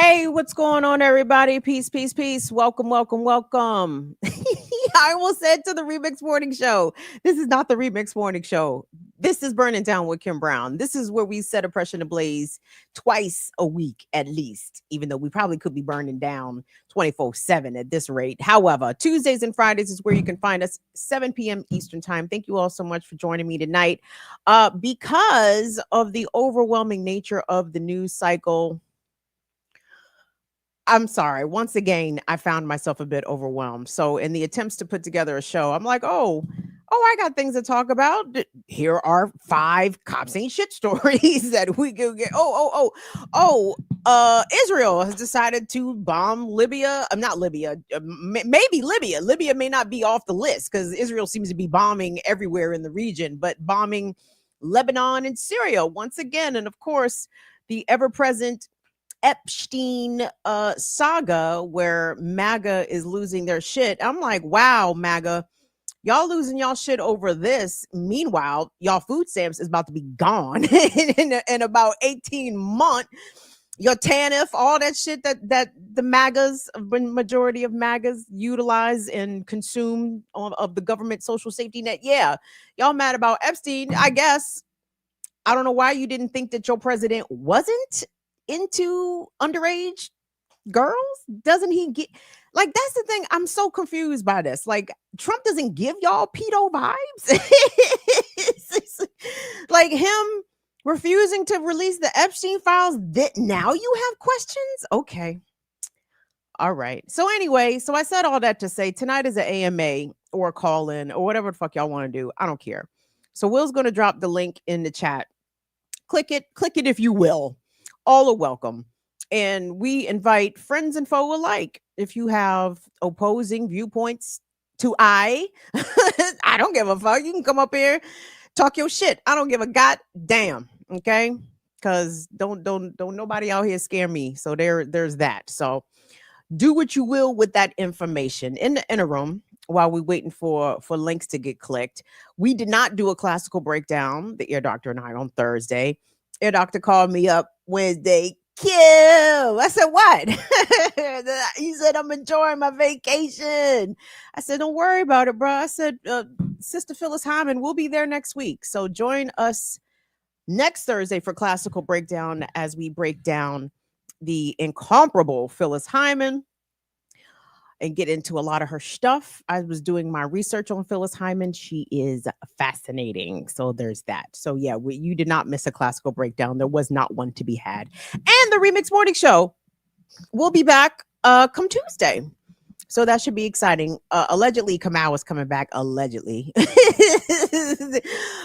Hey, what's going on, everybody? Peace, peace, peace. Welcome, welcome, welcome. I almost said to the Remix Morning Show. This is not the Remix Morning Show. This is Burning Down with Kim Brown. This is where we set oppression ablaze twice a week at least, even though we probably could be burning down 24/7 at this rate. However, Tuesdays and Fridays is where you can find us 7 p.m. Eastern Time. Thank you all so much for joining me tonight. Because of the overwhelming nature of the news cycle, I'm sorry. Once again, I found myself a bit overwhelmed. So, in the attempts to put together a show, I'm like, I got things to talk about. Here are 5 cops ain't shit stories that we could get. Israel has decided to bomb Libya. Not Libya. Maybe Libya. Libya may not be off the list because Israel seems to be bombing everywhere in the region, but bombing Lebanon and Syria once again. And of course, the ever present Epstein saga where MAGA is losing their shit. I'm like, wow, MAGA, y'all losing y'all shit over this. Meanwhile, y'all food stamps is about to be gone in about 18 months. Your TANF, all that shit that the MAGAs, majority of MAGAs utilize and consume of the government social safety net. Yeah, y'all mad about Epstein, I guess. I don't know why you didn't think that your president wasn't into underage girls. Doesn't he get, like, that's the thing, I'm so confused by this. Like, Trump doesn't give y'all pedo vibes. Like him refusing to release the Epstein files, that now you have questions. Okay, all right. So anyway, so I said all that to say tonight is an AMA or a call in or whatever the fuck y'all want to do. I don't care. So Will's going to drop the link in the chat. Click it if you will. All are welcome. And we invite friends and foe alike. If you have opposing viewpoints to I don't give a fuck. You can come up here, talk your shit. I don't give a goddamn. Okay? Because don't nobody out here scare me. So there's that. So do what you will with that information. In the interim, while we're waiting for links to get clicked, we did not do a classical breakdown, the ear doctor and I, on Thursday. Ear doctor called me up Wednesday. Kim, I said, what? He said, I'm enjoying my vacation. I said, don't worry about it, bro. I said, Sister Phyllis Hyman will be there next week. So join us next Thursday for classical breakdown as we break down the incomparable Phyllis Hyman and get into a lot of her stuff. I was doing my research on Phyllis Hyman. She is fascinating. So there's that. So yeah, you did not miss a classical breakdown. There was not one to be had. And the Remix Morning Show will be back come Tuesday. So that should be exciting. Allegedly, Kamau is coming back. Allegedly.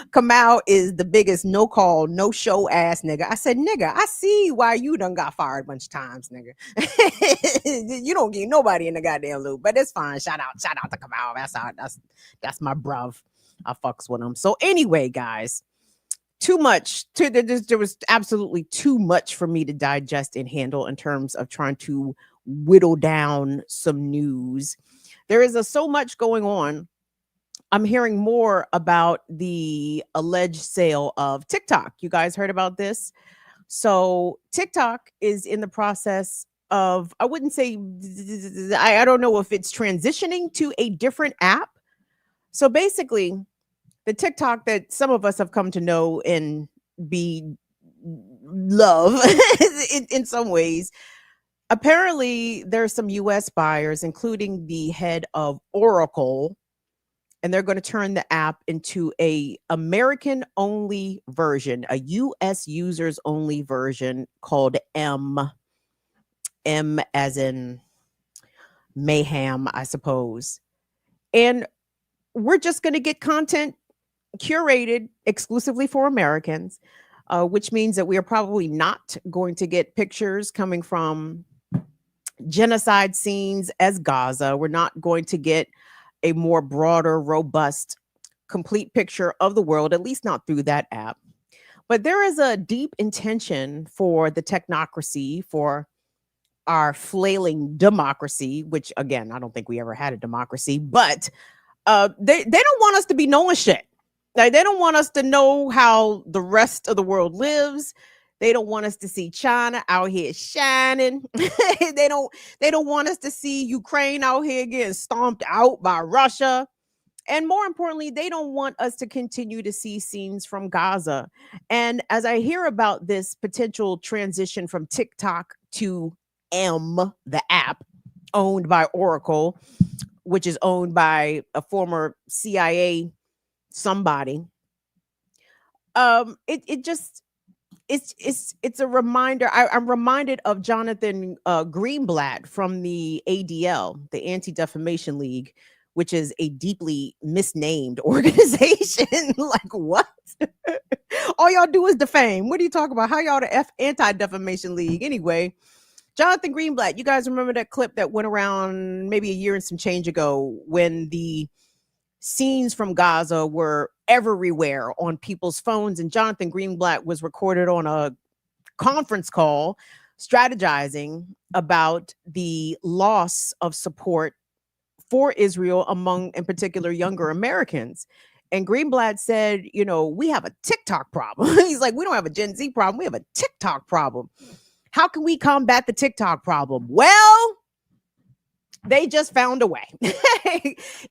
Kamau is the biggest no-call, no-show ass nigga. I said, nigga, I see why you done got fired a bunch of times, nigga. You don't get nobody in the goddamn loop, but it's fine. Shout out to Kamau. That's my bruv. I fucks with him. So anyway, guys, there was absolutely too much for me to digest and handle in terms of trying to whittle down some news. There is so much going on. I'm hearing more about the alleged sale of TikTok. You guys heard about this? So TikTok is in the process of, I wouldn't say, I don't know if it's transitioning to a different app. So basically, the TikTok that some of us have come to know and be love in some ways, apparently there's some US buyers, including the head of Oracle, and they're going to turn the app into a American only version, a US users only version called M as in mayhem, I suppose. And we're just going to get content curated exclusively for Americans, which means that we are probably not going to get pictures coming from genocide scenes as Gaza. We're not going to get a more broader, robust, complete picture of the world, at least not through that app. But there is a deep intention for the technocracy, for our flailing democracy, which again, I don't think we ever had a democracy, but they don't want us to be knowing shit. Like, they don't want us to know how the rest of the world lives. They don't want us to see China out here shining. They don't want us to see Ukraine out here getting stomped out by Russia. And more importantly, they don't want us to continue to see scenes from Gaza. And as I hear about this potential transition from TikTok to the app owned by Oracle, which is owned by a former CIA somebody, it just it's a reminder. I'm reminded of Jonathan Greenblatt from the ADL, the Anti-Defamation League, which is a deeply misnamed organization. Like, what? All y'all do is defame. What are you talking about? How y'all the Anti-Defamation League? Anyway, Jonathan Greenblatt, you guys remember that clip that went around maybe a year and some change ago when the scenes from Gaza were everywhere on people's phones, and Jonathan Greenblatt was recorded on a conference call strategizing about the loss of support for Israel among, in particular, younger Americans. And Greenblatt said, we have a TikTok problem. He's like, we don't have a Gen Z problem. We have a TikTok problem. How can we combat the TikTok problem? Well, they just found a way.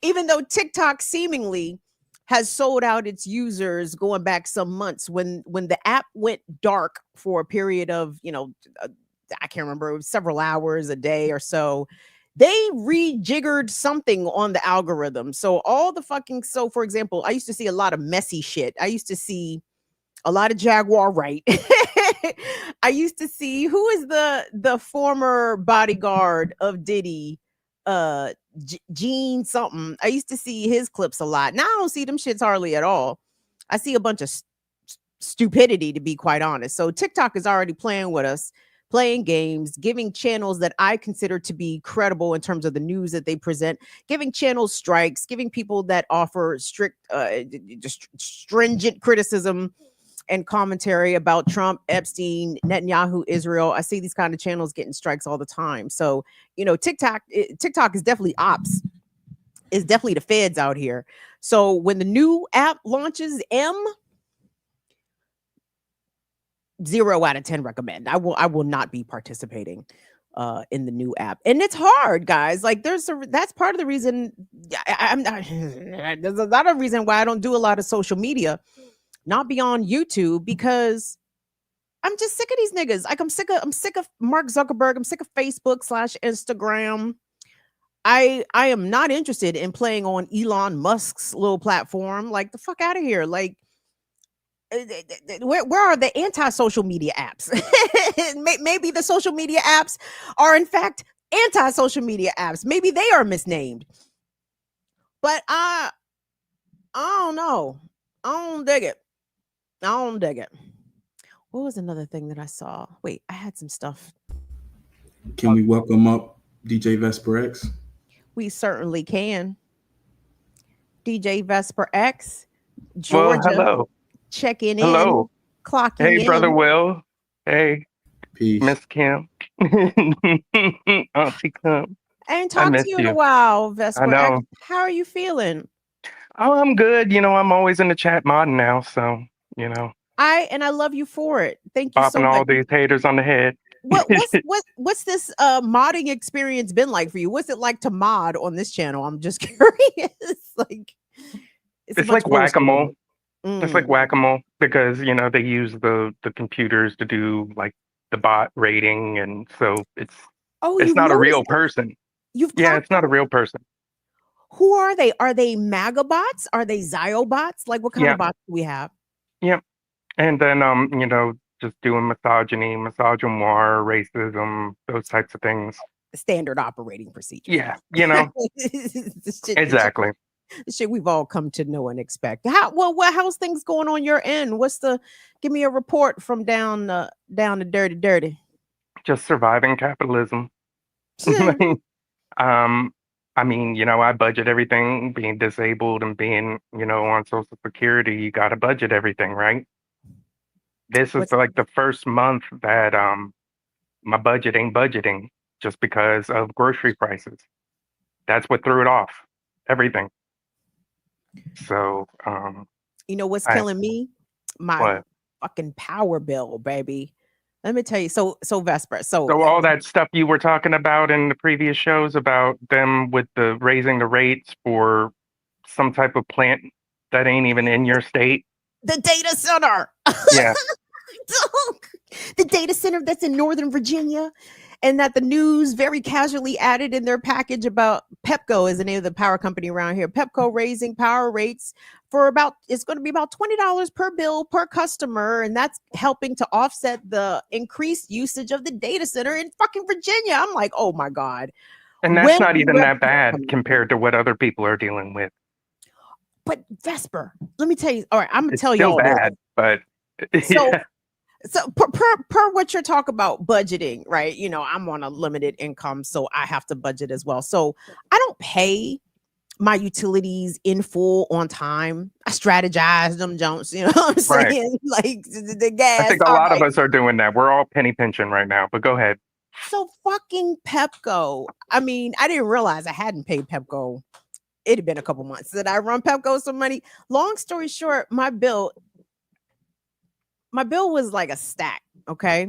Even though TikTok seemingly has sold out its users going back some months, when the app went dark for a period of, I can't remember, it was several hours, a day or so, they rejiggered something on the algorithm. So for example, I used to see a lot of messy shit. I used to see a lot of Jaguar Wright. I used to see, who is the former bodyguard of Diddy, Gene something. I used to see his clips a lot. Now I don't see them shits hardly at all. I see a bunch of stupidity, to be quite honest. So TikTok is already playing with us, playing games, giving channels that I consider to be credible in terms of the news that they present, giving channels strikes, giving people that offer stringent criticism and commentary about Trump, Epstein, Netanyahu, Israel. I see these kind of channels getting strikes all the time. So, TikTok is definitely ops. It's definitely the feds out here. So when the new app launches, 0 out of 10 recommend. I will not be participating in the new app. And it's hard, guys. Like, that's part of the reason there's a lot of reason why I don't do a lot of social media, not beyond YouTube, because I'm just sick of these niggas. Like, I'm sick of Mark Zuckerberg. I'm sick of Facebook / Instagram. I am not interested in playing on Elon Musk's little platform. Like, the fuck out of here. Like, where are the anti-social media apps? Maybe the social media apps are in fact anti-social media apps. Maybe they are misnamed. But I don't know. I don't dig it. What was another thing that I saw? Wait, I had some stuff. Can we welcome up DJ Vesper X? We certainly can. DJ Vesper X, Georgia. Well, hello. Checking in. Hello. Clocking hey, in. Brother Will. Hey, Peace. Miss Kim. Auntie Kim. I ain't talked to you in a while, Vesper. I know. How are you feeling? Oh, I'm good. I'm always in the chat modding now, so, I love you for it. Thank you so bopping much. all these haters on the head. What's this modding experience been like for you? What's it like to mod on this channel? I'm just curious. Like, it's like whack-a-mole. It's like whack-a-mole because, they use the computers to do like the bot rating, and so it's not a real person. It's not a real person. Who are they? Are they MAGA bots? Are they Ziobots? Like, what kind of bots do we have? Yeah. And then just doing misogyny, misogynoir, racism, those types of things. Standard operating procedure. Yeah, exactly. The shit we've all come to know and expect. How's things going on your end? Give me a report from down the dirty. Just surviving capitalism. I budget everything. Being disabled and being, on Social Security, you got to budget everything, right? This is like the first month that my budget ain't budgeting just because of grocery prices. That's what threw it off. Everything. So, what's killing me? My fucking power bill, baby. Let me tell you. So Vesper. So all that stuff you were talking about in the previous shows about them with the raising the rates for some type of plant that ain't even in your state. The data center. Yeah. The data center that's in Northern Virginia, and that the news very casually added in their package about Pepco is the name of the power company around here. Pepco raising power rates for it's going to be about $20 per bill per customer, and that's helping to offset the increased usage of the data center in fucking Virginia. I'm like, oh my God. And that's not even that bad compared to what other people are dealing with. But Vesper, let me tell you. All right, I'm gonna tell you all bad, but yeah. So per what you're talking about budgeting, right? You know, I'm on a limited income, so I have to budget as well. So I don't pay my utilities in full on time. I strategize them jumps, you know what I'm saying? Right. Like the gas. I think a lot of us are doing that. We're all penny pinching right now, but go ahead. So fucking Pepco. I mean, I didn't realize I hadn't paid Pepco. It had been a couple months that I run Pepco some money. Long story short, my bill was like a stack. Okay.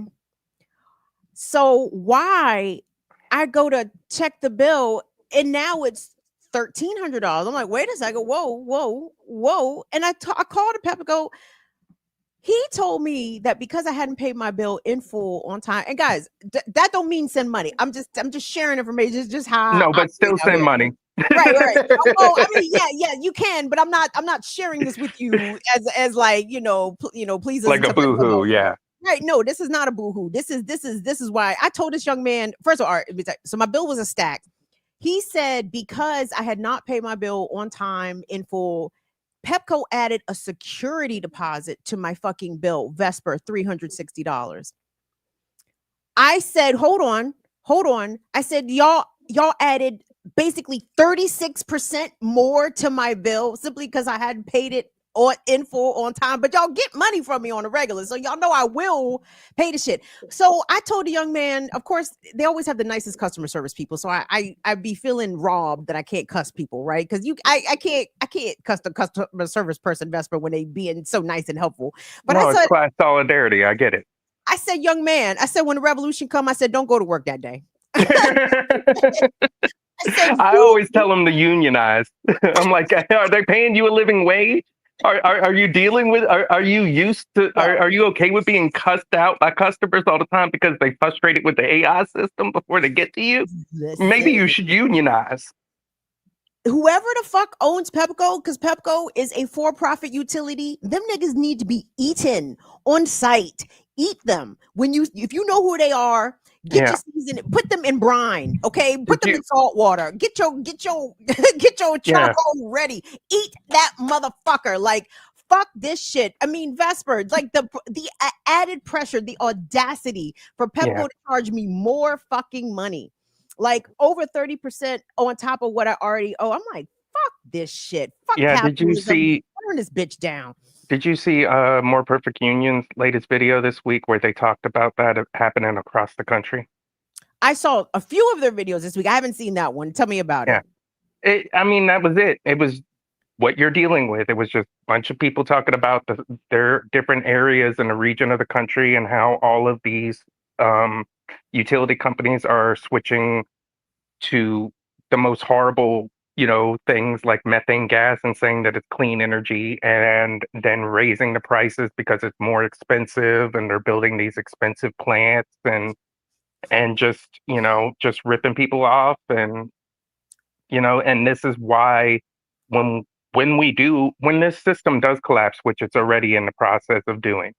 So why I go to check the bill and now it's $1,300. I'm like, wait a second. Whoa. And I called Pepco. He told me that because I hadn't paid my bill in full on time, and guys, that don't mean send money. I'm just sharing information. It's just how. No, but still send money. Right. Oh, I mean, yeah, you can, but I'm not sharing this with you as like, please. Like a boohoo, yeah. Right. No, this is not a boohoo. This is why I told this young man, first of all, so my bill was a stack. He said because I had not paid my bill on time in full, Pepco added a security deposit to my fucking bill, Vesper, $360. I said, hold on. I said, y'all added basically 36% more to my bill simply because I hadn't paid it in full on time, but y'all get money from me on a regular, so y'all know I will pay the shit. So I told the young man, of course, they always have the nicest customer service people, so I be feeling robbed that I can't cuss people, right? Because I can't cuss the customer service person, Vesper, when they being so nice and helpful. But I said, class solidarity, I get it. I said, young man, when the revolution come, I said, don't go to work that day. I always tell them to unionize. I'm like, are they paying you a living wage? Are you dealing with? Are you used to? Are you okay with being cussed out by customers all the time because they frustrated with the AI system before they get to you? Listen, maybe you should unionize. Whoever the fuck owns Pepco, because Pepco is a for-profit utility, them niggas need to be eaten on site. Eat them if you know who they are. Get your season, put them in brine, okay? Put them in salt water. Get your charcoal ready. Eat that motherfucker. Like, fuck this shit. I mean, Vesper, like the added pressure, the audacity for Pepco to charge me more fucking money. Like over 30% on top of what I already owe. I'm like, fuck this shit. Fuck capitalism. Did you see? Turn this bitch down. Did you see More Perfect Union's latest video this week where they talked about that happening across the country? I saw a few of their videos this week. I haven't seen that one. Tell me about it. I mean, that was it. It was what you're dealing with. It was just a bunch of people talking about their different areas in the region of the country and how all of these utility companies are switching to the most horrible things like methane gas and saying that it's clean energy, and then raising the prices because it's more expensive, and they're building these expensive plants and just ripping people off, and and this is why when this system does collapse, which it's already in the process of doing,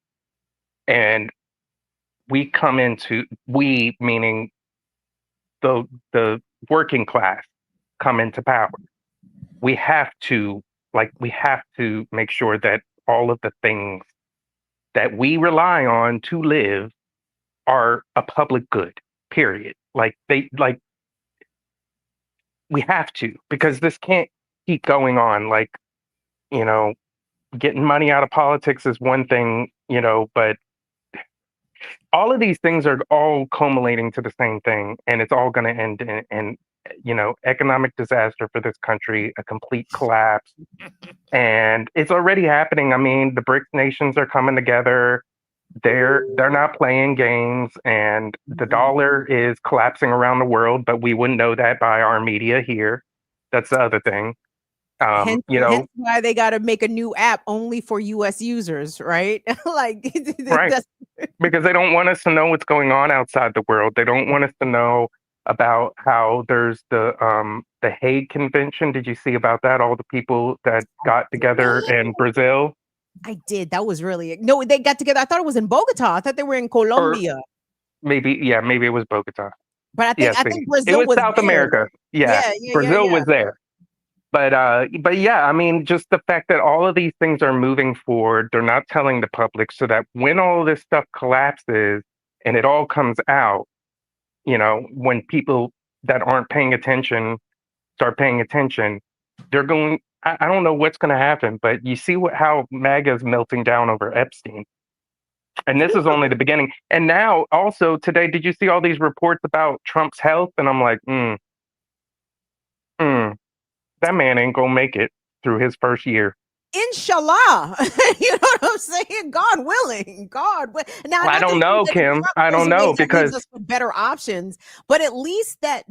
and we meaning the working class come into power, we have to make sure that all of the things that we rely on to live are a public good, period. We have to, because this can't keep going on. Like, getting money out of politics is one thing, but all of these things are all culminating to the same thing, and it's all going to end in economic disaster for this country, a complete collapse. And it's already happening. I mean, the BRICS nations are coming together. They're not playing games, and the dollar is collapsing around the world, but we wouldn't know that by our media here. That's the other thing. Hence why they got to make a new app only for U.S. users, right? Like, right. Because they don't want us to know what's going on outside the world. They don't want us to know about how there's the Hague Convention. Did you see about that? All the people that got together in Brazil. I did. That was really no. They got together. I thought it was in Bogota. I thought they were in Colombia. Maybe it was Bogota. But I think Brazil it was South there. America. Yeah, Brazil was there. But yeah, I mean, just the fact that all of these things are moving forward, they're not telling the public, so that when all this stuff collapses and it all comes out, when people that aren't paying attention start paying attention, they're going. I don't know what's going to happen, but you see how MAGA is melting down over Epstein. And this is only the beginning. And now, also today, did you see all these reports about Trump's health? And I'm like, that man ain't gonna make it through his first year. Inshallah. You know what I'm saying? God willing. Now, I don't know, Kim. I don't know, because us with better options, but at least that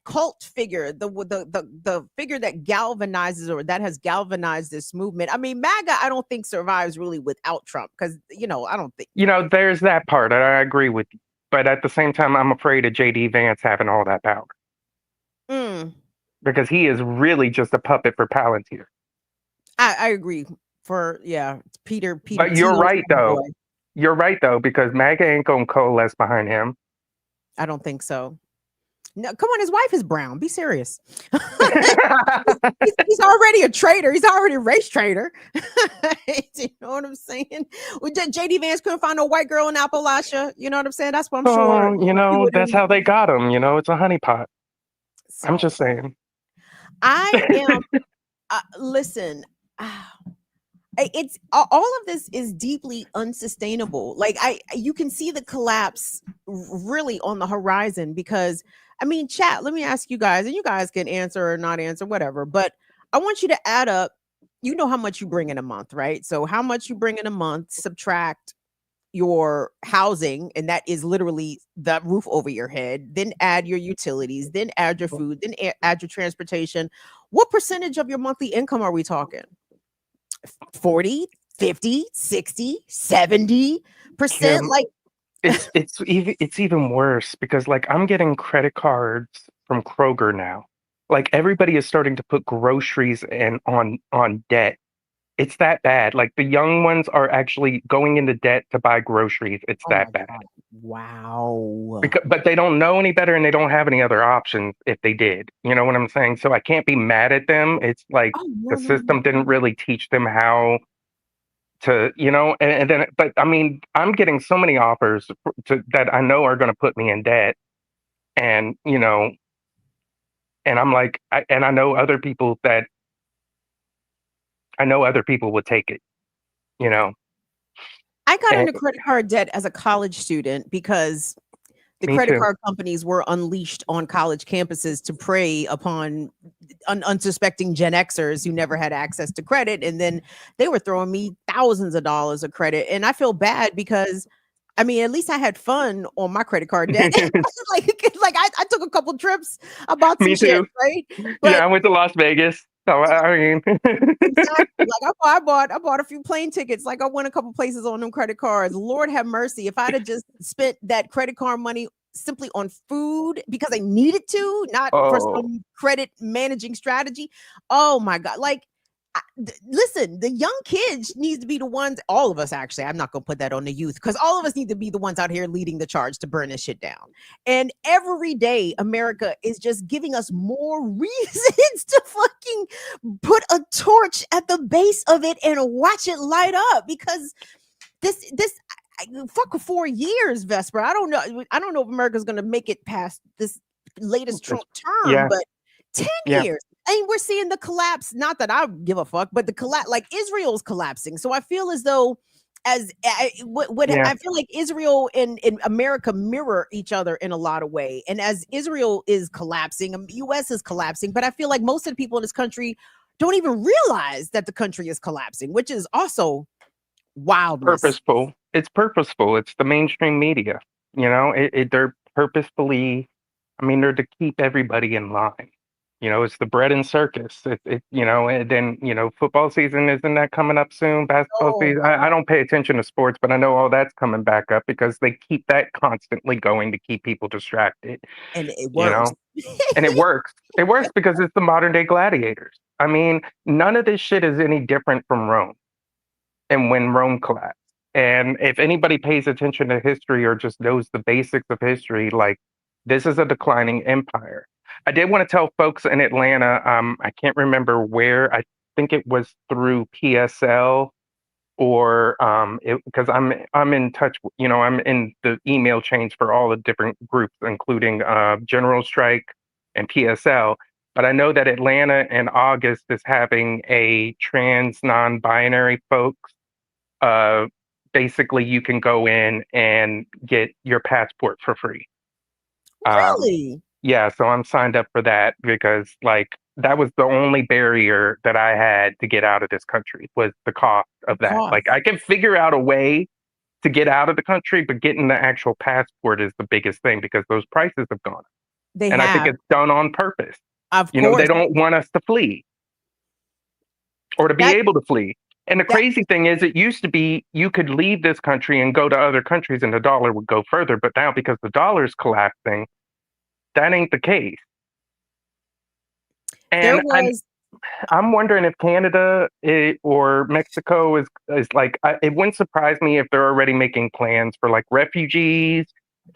cult figure, the figure that galvanizes, or that has galvanized this movement. I mean, MAGA, I don't think survives really without Trump, because I don't think there's that part. I agree with you, but at the same time, I'm afraid of JD Vance having all that power. Because he is really just a puppet for Palantir. I agree. Peter. But you're right, though. You're right, though, because MAGA ain't gonna coalesce behind him. I don't think so. No, come on, his wife is brown. Be serious. he's already a traitor. He's already a race traitor. You know what I'm saying? JD Vance couldn't find a white girl in Appalachia. You know what I'm saying? That's what I'm sure. That's how they got him. It's a honeypot. So, I'm just saying. I am. Listen. It's all of this is deeply unsustainable. Like you can see the collapse really on the horizon, because I mean, chat, let me ask you guys, and you guys can answer or not answer, whatever, but I want you to add up, how much you bring in a month, right? So how much you bring in a month, subtract your housing, and that is literally the roof over your head, then add your utilities, then add your food, then add your transportation. What percentage of your monthly income are we talking? 40, 50, 60, 70%? Like it's even worse, because like I'm getting credit cards from Kroger now. Like everybody is starting to put groceries on debt. It's that bad. Like the young ones are actually going into debt to buy groceries. It's that bad. God. Wow. But they don't know any better, and they don't have any other options if they did. You know what I'm saying? So I can't be mad at them. It's like the system didn't really teach them how to, and then, but I mean, I'm getting so many offers that I know are going to put me in debt. And, and I'm like, I know other people would take it, I got into credit card debt as a college student because the credit card companies were unleashed on college campuses to prey upon unsuspecting Gen Xers who never had access to credit. And then they were throwing me thousands of dollars of credit. And I feel bad because, I mean, at least I had fun on my credit card debt. I took a couple trips. I bought some shit, right? But, I went to Las Vegas. So I mean, exactly. Like I bought a few plane tickets. Like I went a couple places on them credit cards. Lord have mercy. If I'd have just spent that credit card money simply on food because I needed to, not for some credit managing strategy. Oh my God. Like, listen, the young kids needs to be the ones, all of us actually, I'm not going to put that on the youth, because all of us need to be the ones out here leading the charge to burn this shit down. And every day America is just giving us more reasons to fucking put a torch at the base of it and watch it light up, because this fuck 4 years, Vesper. I don't know if America's going to make it past this latest Trump term, but 10 years. And we're seeing the collapse. Not that I give a fuck, but the collapse, like Israel's collapsing. So I feel as though, I feel like Israel and America mirror each other in a lot of ways. And as Israel is collapsing, the U.S. is collapsing. But I feel like most of the people in this country don't even realize that the country is collapsing, which is also wildness. Purposeful. It's purposeful. It's the mainstream media. They're purposefully. I mean, they're to keep everybody in line. It's the bread and circus. And then football season, isn't that coming up soon? Basketball Oh season. my I don't pay attention to sports, but I know all that's coming back up because they keep that constantly going to keep people distracted. And it You works. know, and it works. It works because it's the modern day gladiators. I mean, none of this shit is any different from Rome and when Rome collapsed. And if anybody pays attention to history or just knows the basics of history, like this is a declining empire. I did want to tell folks in Atlanta, I can't remember where, I think it was through PSL or because I'm in touch, I'm in the email chains for all the different groups, including General Strike and PSL. But I know that Atlanta in August is having a trans non-binary folks. Uh, Basically, you can go in and get your passport for free. Really? Yeah, so I'm signed up for that because like that was the only barrier that I had to get out of this country was the cost of that. Cost. Like I can figure out a way to get out of the country, but getting the actual passport is the biggest thing because those prices have gone up. They And have. I think it's done on purpose. Of They course. don't want us to flee or to be able to flee. And the crazy thing is, it used to be you could leave this country and go to other countries and the dollar would go further. But now because the dollar's collapsing, that ain't the case. And I'm wondering if Canada or Mexico is like, it wouldn't surprise me if they're already making plans for like refugees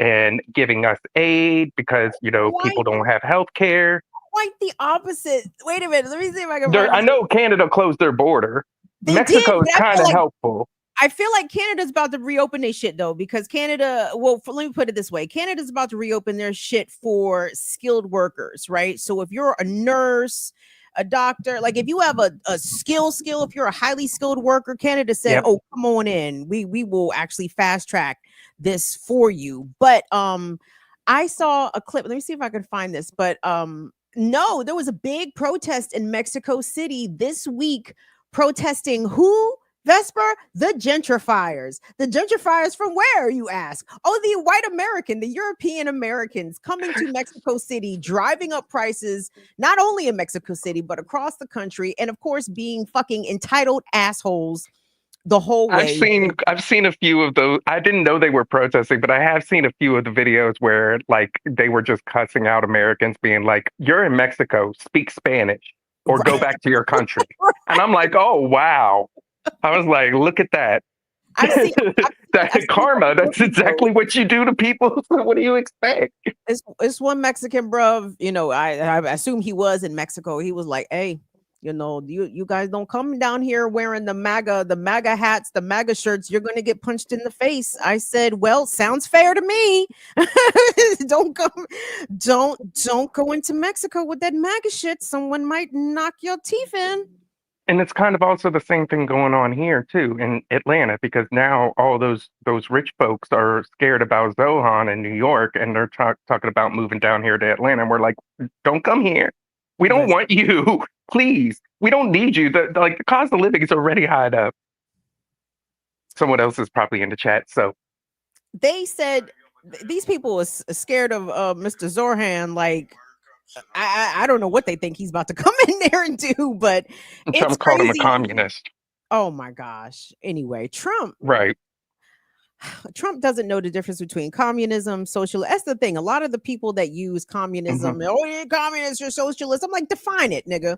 and giving us aid because, people don't have health care. Quite the opposite. Wait a minute. Let me see if I can I know Canada closed their border. Mexico is kind of helpful. I feel like Canada's about to reopen their shit though, because Canada, well, let me put it this way. Canada's about to reopen their shit for skilled workers, right? So if you're a nurse, a doctor, like if you have a skill, if you're a highly skilled worker, Canada said, Yep. oh, come on in. We will actually fast track this for you. But I saw a clip. Let me see if I can find this. But no, there was a big protest in Mexico City this week protesting who? Vesper, the gentrifiers. The gentrifiers from where, you ask? Oh, the white American, the European Americans coming to Mexico City, driving up prices, not only in Mexico City, but across the country. And of course, being fucking entitled assholes the whole way. I've seen a few of those. I didn't know they were protesting, but I have seen a few of the videos where like they were just cussing out Americans, being like, "You're in Mexico, speak Spanish or go back to your country." And I'm like, "Oh wow." I was like, "Look at that." I've seen karma. That's exactly what you do to people. So what do you expect? It's one Mexican bruv, I assume he was in Mexico. He was like, "Hey, you guys don't come down here wearing the MAGA hats, the MAGA shirts. You're going to get punched in the face." I said, "Well, sounds fair to me." Don't go into Mexico with that MAGA shit. Someone might knock your teeth in. And it's kind of also the same thing going on here too in Atlanta, because now all those rich folks are scared about Zohan in New York, and they're talking about moving down here to Atlanta. And we're like, "Don't come here. We don't want you. Please. We don't need you." The cost of living is already high up. Someone else is probably in the chat. So they said these people are scared of Mr. Zohan. Like, I don't know what they think he's about to come in there and do, but Trump called him a communist. Oh my gosh. Anyway, Trump doesn't know the difference between communism, socialism. That's the thing. A lot of the people that use communism, oh, you're communist, you're socialist. I'm like, define it, nigga.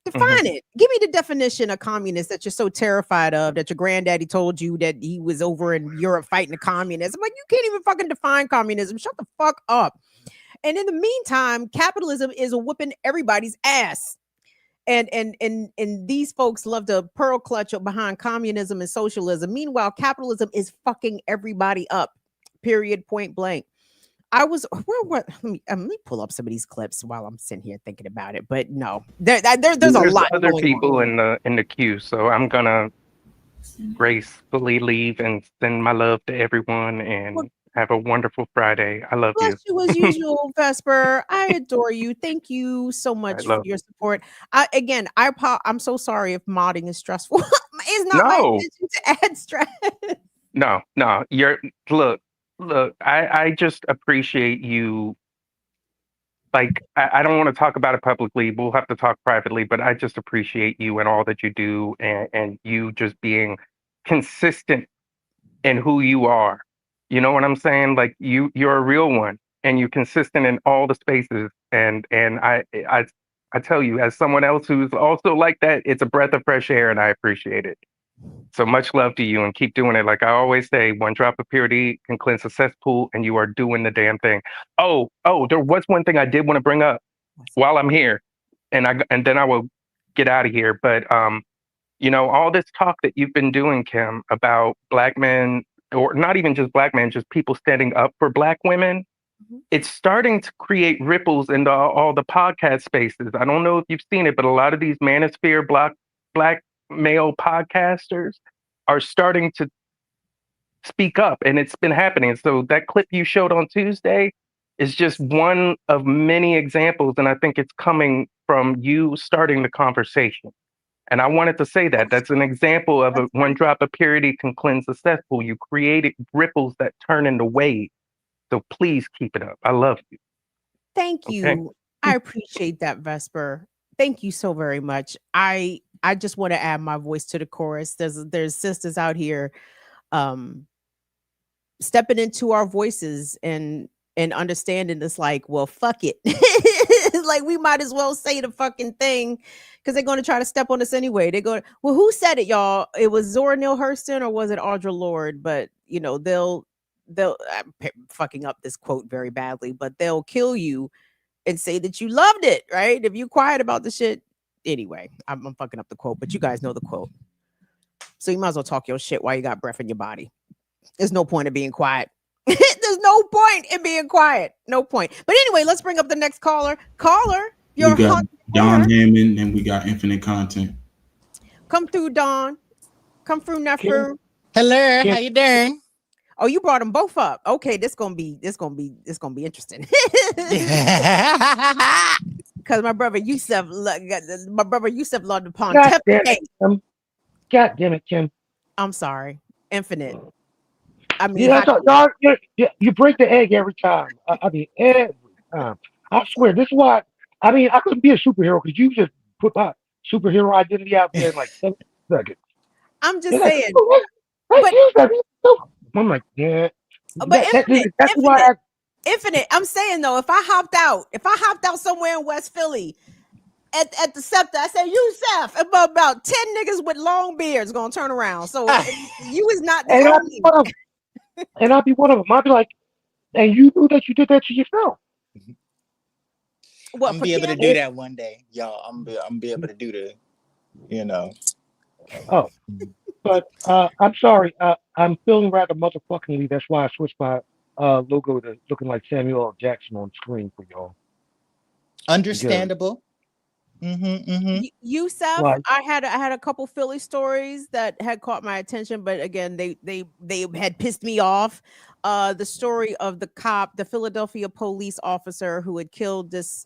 Define it. Give me the definition of communist that you're so terrified of, that your granddaddy told you that he was over in Europe fighting the communists. I'm like, you can't even fucking define communism. Shut the fuck up. And in the meantime, capitalism is whooping everybody's ass. And these folks love to pearl clutch behind communism and socialism. Meanwhile, capitalism is fucking everybody up. Period. Point blank. Let me pull up some of these clips while I'm sitting here thinking about it. But no, there's a lot of other going people on in the queue. So I'm gonna gracefully leave and send my love to everyone and have a wonderful Friday. I love you. Bless you as usual, Vesper. I adore you. Thank you so much for your support. I'm so sorry if modding is stressful. It's not my intention to add stress. No, no. Look. I just appreciate you. Like, I don't want to talk about it publicly. We'll have to talk privately, but I just appreciate you and all that you do, and you just being consistent in who you are. You know what I'm saying? Like you're a real one, and you're consistent in all the spaces. And I tell you, as someone else who's also like that, it's a breath of fresh air, and I appreciate it. So much love to you, and keep doing it. Like I always say, one drop of purity can cleanse a cesspool, and you are doing the damn thing. Oh, there was one thing I did want to bring up while I'm here, and then I will get out of here. But all this talk that you've been doing, Kim, about black men, or not even just black men, just people standing up for black women, Mhm. it's starting to create ripples into all the podcast spaces. I don't know if you've seen it, but a lot of these manosphere black male podcasters are starting to speak up, and it's been happening. So that clip you showed on Tuesday is just one of many examples, and I think it's coming from you starting the conversation. And I wanted to say that that's an example of a That's one right. drop of purity can cleanse the cesspool. You created ripples that turn into waves. So please keep it up. I love you. Thank Okay. you. I appreciate that, Vesper. Thank you so very much. I just want to add my voice to the chorus. There's sisters out here um stepping into our voices and understanding this, like, well, fuck it. Like, we might as well say the fucking thing because they're going to try to step on us anyway. They're going, well, who said it, y'all? It was Zora Neale Hurston or was it Audre Lorde? But they'll I'm fucking up this quote very badly, but they'll kill you and say that you loved it, right? If you quiet about the shit. Anyway, I'm fucking up the quote, but you guys know the quote. So you might as well talk your shit while you got breath in your body. There's no point in being quiet. There's no point in being quiet. No point. But anyway, let's bring up the next caller. Caller, We you're got hot Don air. Hammond and we got Infinite Content. Come through, Dawn. Come through, Kim, Nefer. Hello, Kim, how you doing? Oh, you brought them both up. Okay, this gonna be interesting. Because my brother Yusuf loved to God damn it, pontificate. Kim. God damn it, Kim. I'm sorry, Infinite. I mean, You know, how so, y'all, you break the egg every time. I mean, every time. I swear, this is why. I mean, I couldn't be a superhero because you just put my superhero identity out there in like 7 seconds. I'm You're just like, saying. oh, let's But use that. I'm like, yeah. That's exactly why Infinite. I. Infinite. I'm saying though, if I hopped out somewhere in West Philly at the Scepter, I said, Yusuf, about 10 niggas with long beards gonna turn around. So you is not the And I'll be only. one of them. And I'll be one of them. I'll be like, and you knew that you did that to yourself. What I'm for be able Kim? to do that one day, y'all. I'm be able to do the, you know. Oh, but I'm sorry. I'm feeling rather motherfuckingly. That's why I switched my logo to looking like Samuel L. Jackson on screen for y'all. Because Understandable. Mm-hmm. Yusuf, like I had a couple Philly stories that had caught my attention, but again, they had pissed me off. The story of the Philadelphia police officer who had killed this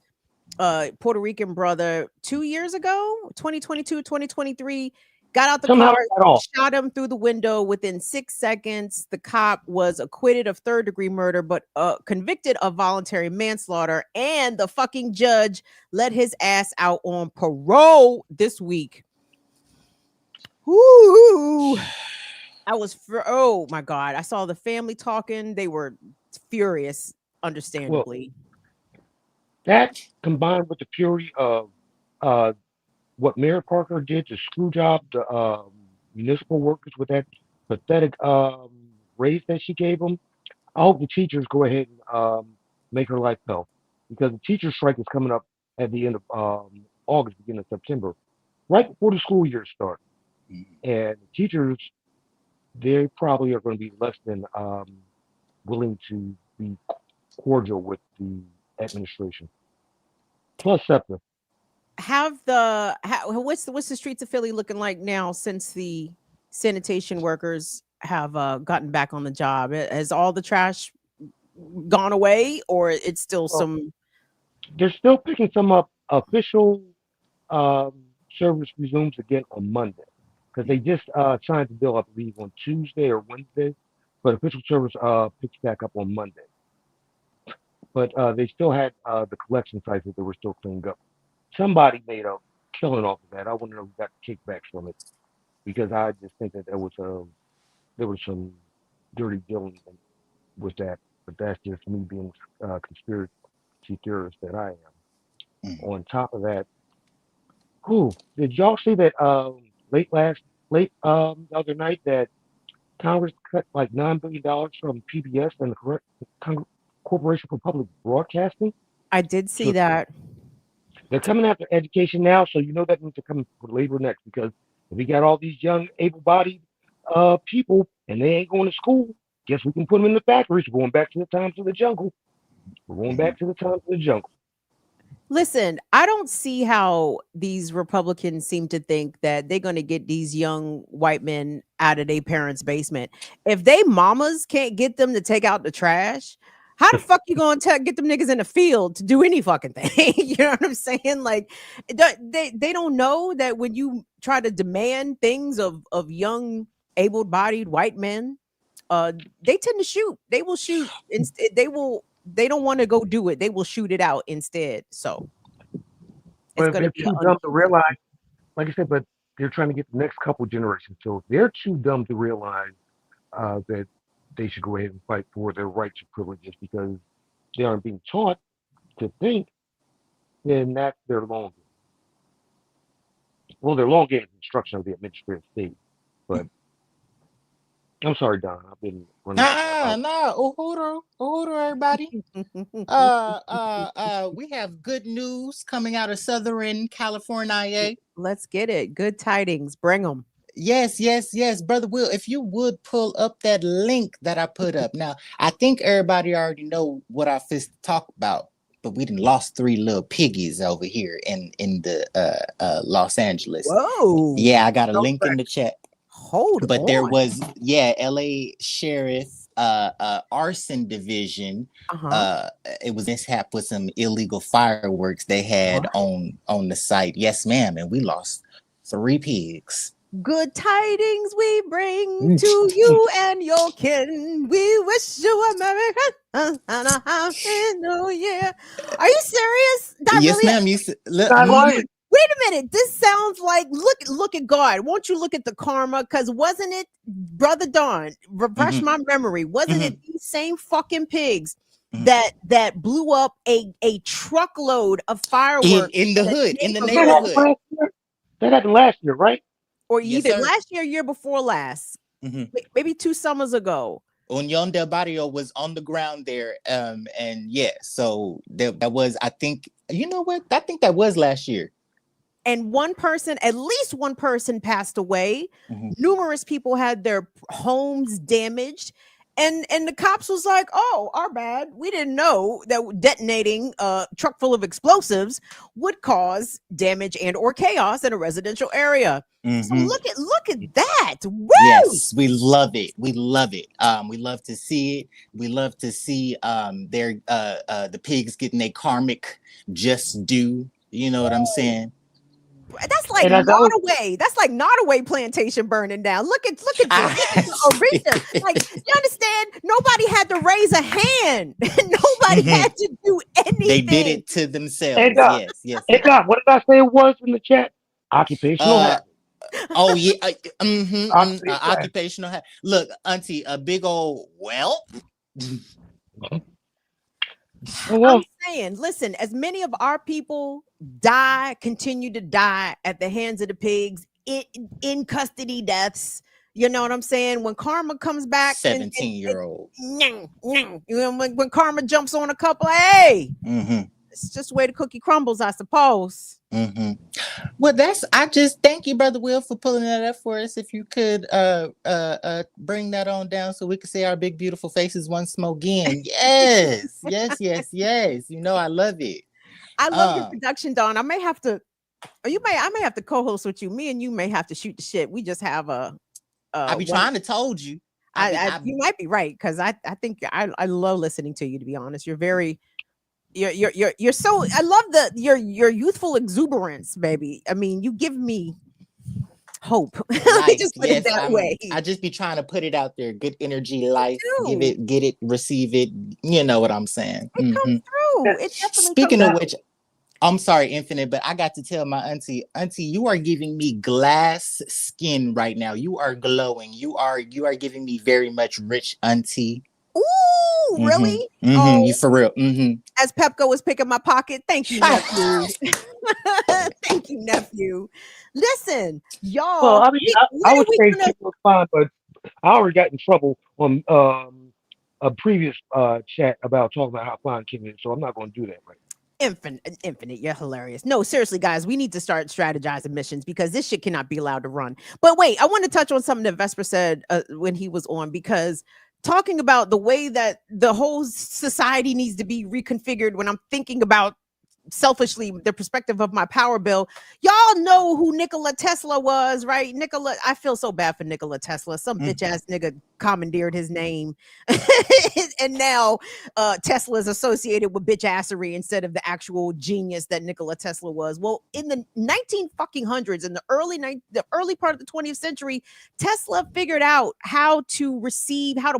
Puerto Rican brother 2 years ago, 2022, 2023, got out the somehow car, I got off. shot him through the window within 6 seconds. The cop was acquitted of third-degree murder, but convicted of voluntary manslaughter. And the fucking judge let his ass out on parole this week. Woo! Oh my God. I saw the family talking. They were furious, Well, understandably. that combined with the fury of uh, what Mayor Parker did to screw job the municipal workers with that pathetic raise that she gave them, I hope the teachers go ahead and make her life hell because the teacher strike is coming up at the end of August, beginning of September, right before the school year starts. And the teachers, they probably are going to be less than willing to be cordial with the administration. Plus SEPTA. What's the streets of Philly looking like now since the sanitation workers have gotten back on the job? Has all the trash gone away, or it's still Well, some? they're still picking some up. Official service resumes again on Monday. because they just signed the bill, I believe, on Tuesday or Wednesday, but official service picks back up on Monday. But they still had the collection sites that they were still cleaning up. Somebody made a killing off of that. I want to know who got the kickbacks from it, because I just think that there was some dirty dealing with that. But that's just me being conspiracy theorist that I am. Mm. On top of that, did y'all see that late the other night that Congress cut like $9 billion from PBS and the Corporation for Public Broadcasting? I did see So that. they're coming after education now, so you know that means they're coming for labor next, because if we got all these young, able-bodied people and they ain't going to school, guess we can put them in the factories. We're going back to the times of the jungle. We're going back to the times of the jungle. Listen, I don't see how these Republicans seem to think that they're going to get these young white men out of their parents' basement. If they mamas can't get them to take out the trash, how the fuck you going to get them niggas in the field to do any fucking thing? You know what I'm saying? Like, they don't know that when you try to demand things of young, able-bodied white men, they tend to shoot. They will shoot. Instead, they don't want to go do it. They will shoot it out instead. So it's But if going they're to be too dumb to realize, like I said, but they're trying to get the next couple generations. So if they're too dumb to realize that they should go ahead and fight for their rights and privileges because they aren't being taught to think, then that's their long game. Well, their long game is instruction of the administrative state. But I'm sorry, Don. I've been running. Uhuru, everybody. We have good news coming out of Southern California. Let's get it. Good tidings. Bring them. Yes, Brother Will, if you would pull up that link that I put up. Now, I think everybody already know what I fist talk about, but we done lost 3 little piggies over here in the Los Angeles. Whoa. Yeah, I got a link in the chat. Hold but on. There was, LA Sheriff arson division. It was mishap with some illegal fireworks they had on the site. Yes, ma'am, and we lost 3 pigs. Good tidings we bring to you and your kin. We wish you America and a happy new year. Are you serious? That yes, really ma'am. Wait a minute. This sounds like look at God. Won't you look at the karma? Because wasn't it, Brother Don? Refresh my memory. Wasn't it these same fucking pigs that blew up a truckload of fireworks in the hood, in the neighborhood? That happened last year, right? Or either last year before last, maybe 2 summers ago. Union del Barrio was on the ground there, and so that was, I think, you know what? I think that was last year. And at least one person passed away. Numerous people had their homes damaged. And the cops was like, oh, our bad. We didn't know that detonating a truck full of explosives would cause damage and or chaos in a residential area. So look at that. Woo! Yes, we love it. We love it. We love to see it. We love to see the pigs getting their karmic just due. You know what I'm saying? That's like Nottoway. That's like Nottoway plantation burning down. Look at the arena. Like, you understand? Nobody had to raise a hand. Nobody had to do anything. They did it to themselves. Yes. Hey, God, what did I say it was in the chat? Occupational hazard. Oh yeah. Occupational hazard. Look, Auntie, a big old I'm saying, listen, as many of our people continue to die at the hands of the pigs in custody deaths. You know what I'm saying? When karma comes back, 17-year-old. When karma jumps on a couple, hey, it's just the way the cookie crumbles, I suppose. Well, I just thank you, Brother Will, for pulling that up for us. If you could bring that on down so we can see our big beautiful faces once more again. Yes. You know, I love it. I love your production, Dawn. I may have to co-host with you. Me and you may have to shoot the shit. We just have I be trying to told you. You might be right, because I think I love listening to you, to be honest. You're very you're so, I love your youthful exuberance, baby. I mean, you give me Hope. Let me Life, just put it yes. that way. I just be trying to put it out there. Good energy, life. too. Get it, receive it. You know what I'm saying? It comes through. It definitely Speaking comes of which, I'm sorry, Infinite, but I got to tell my auntie, you are giving me glass skin right now. You are glowing. You are giving me very much rich auntie. Ooh, really? Oh, you for real? As Pepco was picking my pocket, thank you, nephew. Thank you, nephew. Listen, y'all. Well, I mean, I when would are we say gonna? Kim was fine, but I already got in trouble on a previous chat about talking about how fine Kim is, so I'm not going to do that right. Infinite, you're hilarious. No, seriously, guys, we need to start strategizing missions because this shit cannot be allowed to run. But wait, I want to touch on something that Vesper said when he was on, because talking about the way that the whole society needs to be reconfigured, when I'm thinking about selfishly the perspective of my power bill, y'all know who Nikola Tesla was, right? I feel so bad for Nikola Tesla. Some bitch ass nigga commandeered his name and now Tesla is associated with bitch assery instead of the actual genius that Nikola Tesla was. Well, in the 1900s, in the early part of the 20th century, Tesla figured out how to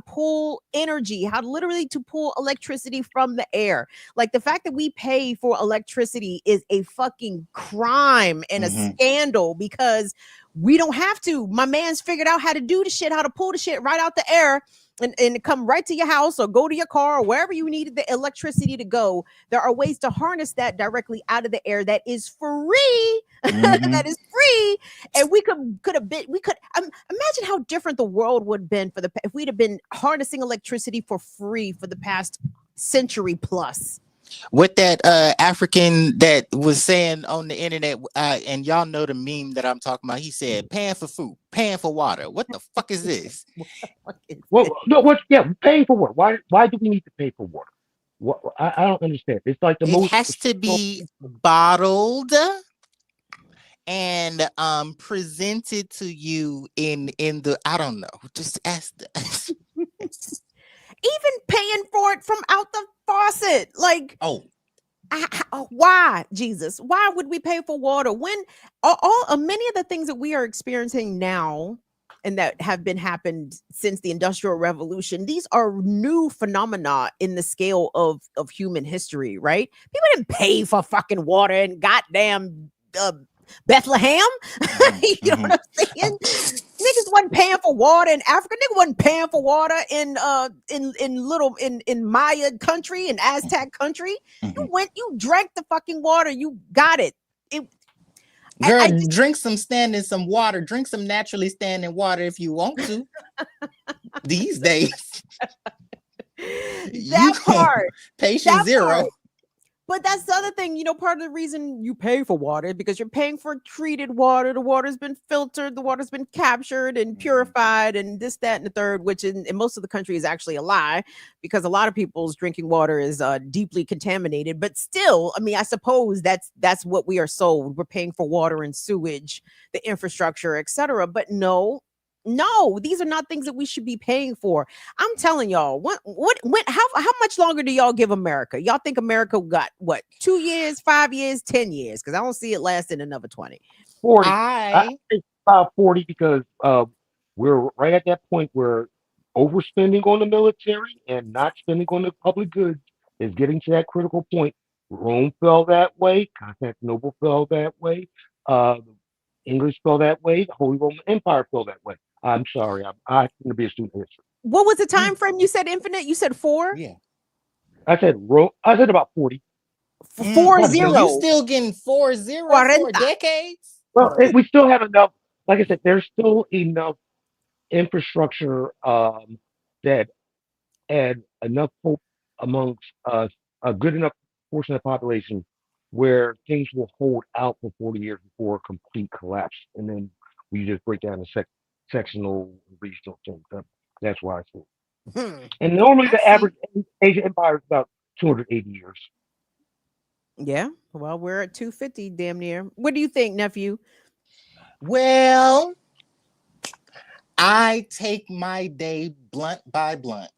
pull energy, how literally to pull electricity from the air. Like, the fact that we pay for electricity is a fucking crime and a scandal because we don't have to. My man's figured out how to do the shit, how to pull the shit right out the air and come right to your house or go to your car or wherever you needed the electricity to go. There are ways to harness that directly out of the air that is free. That is free. And we could imagine how different the world would have been if we'd have been harnessing electricity for free for the past century plus. What that African that was saying on the internet, and y'all know the meme that I'm talking about. He said, "Paying for food, paying for water. What the fuck is this?" Well, no, paying for water? Why do we need to pay for water? What I don't understand. It's like it has to be bottled and presented to you in the, I don't know. Just ask. Even paying for it from out the faucet, like, why, Jesus? Why would we pay for water when many of the things that we are experiencing now and that have been happened since the Industrial Revolution, these are new phenomena in the scale of human history, right? People didn't pay for fucking water in goddamn Bethlehem. You know what I'm saying? Niggas wasn't paying for water in Africa. Niggas wasn't paying for water in Maya country, in Aztec country. You drank the fucking water. You got it. Girl, drink some water. Drink some naturally standing water if you want to. These days. That part. Patient zero. Part. But that's the other thing, part of the reason you pay for water is because you're paying for treated water. The water's been filtered, the water's been captured and purified and this, that, and the third, which in most of the country is actually a lie because a lot of people's drinking water is deeply contaminated. But still, I mean, I suppose that's what we are sold. We're paying for water and sewage, the infrastructure, etc. But no, these are not things that we should be paying for. I'm telling y'all, how much longer do y'all give America? Y'all think America got what, 2 years, 5 years, 10 years? Because I don't see it lasting another 20. 40. I think about 40 because we're right at that point where overspending on the military and not spending on the public goods is getting to that critical point. Rome fell that way. Constantinople fell that way. English fell that way. The Holy Roman Empire fell that way. I'm sorry. I happen to be a student of history. What was the time frame? You said infinite? You said 4? Yeah. I said about 40. 40. You still getting 40 for decades? Well, we still have enough. Like I said, there's still enough infrastructure that add enough hope amongst a good enough portion of the population where things will hold out for 40 years before a complete collapse. And then we just break down the sectional regional things. That's why I say. And normally the average Asian empire is about 280 years. Yeah. Well, we're at 250 damn near. What do you think, nephew? Well, I take my day blunt by blunt.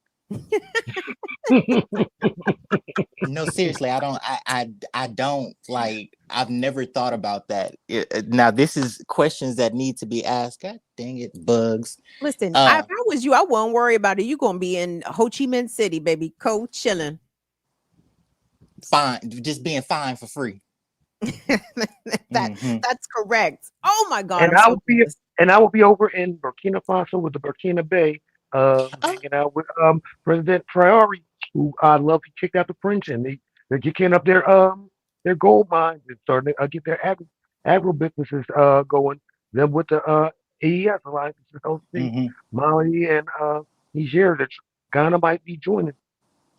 No, seriously, I don't like. I've never thought about that. Now, this is questions that need to be asked. God dang it, bugs. Listen, if I was you, I won't worry about it. You're gonna be in Ho Chi Minh City, baby, chilling. Fine, just being fine for free. That's correct. Oh my God, And I'm I so will be jealous. and I will be over in Burkina Faso with the Burkina Bay, hanging out with President Traore, who I love. He kicked out the French, and they're kicking up their gold mines and starting to get their agro businesses going. Them with the AES alliance, hosting Mali and Niger. That Ghana might be joining.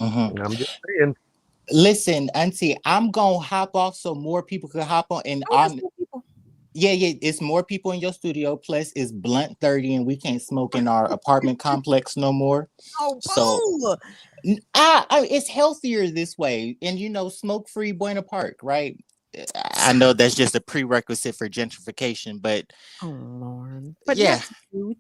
And I'm just saying. Listen, Auntie, I'm gonna hop off so more people could hop on. And yeah, it's more people in your studio. Plus, it's blunt 30, and we can't smoke in our apartment complex no more. Oh, so it's healthier this way, and smoke-free Buena Park, right? I know that's just a prerequisite for gentrification, but oh Lord, but yeah.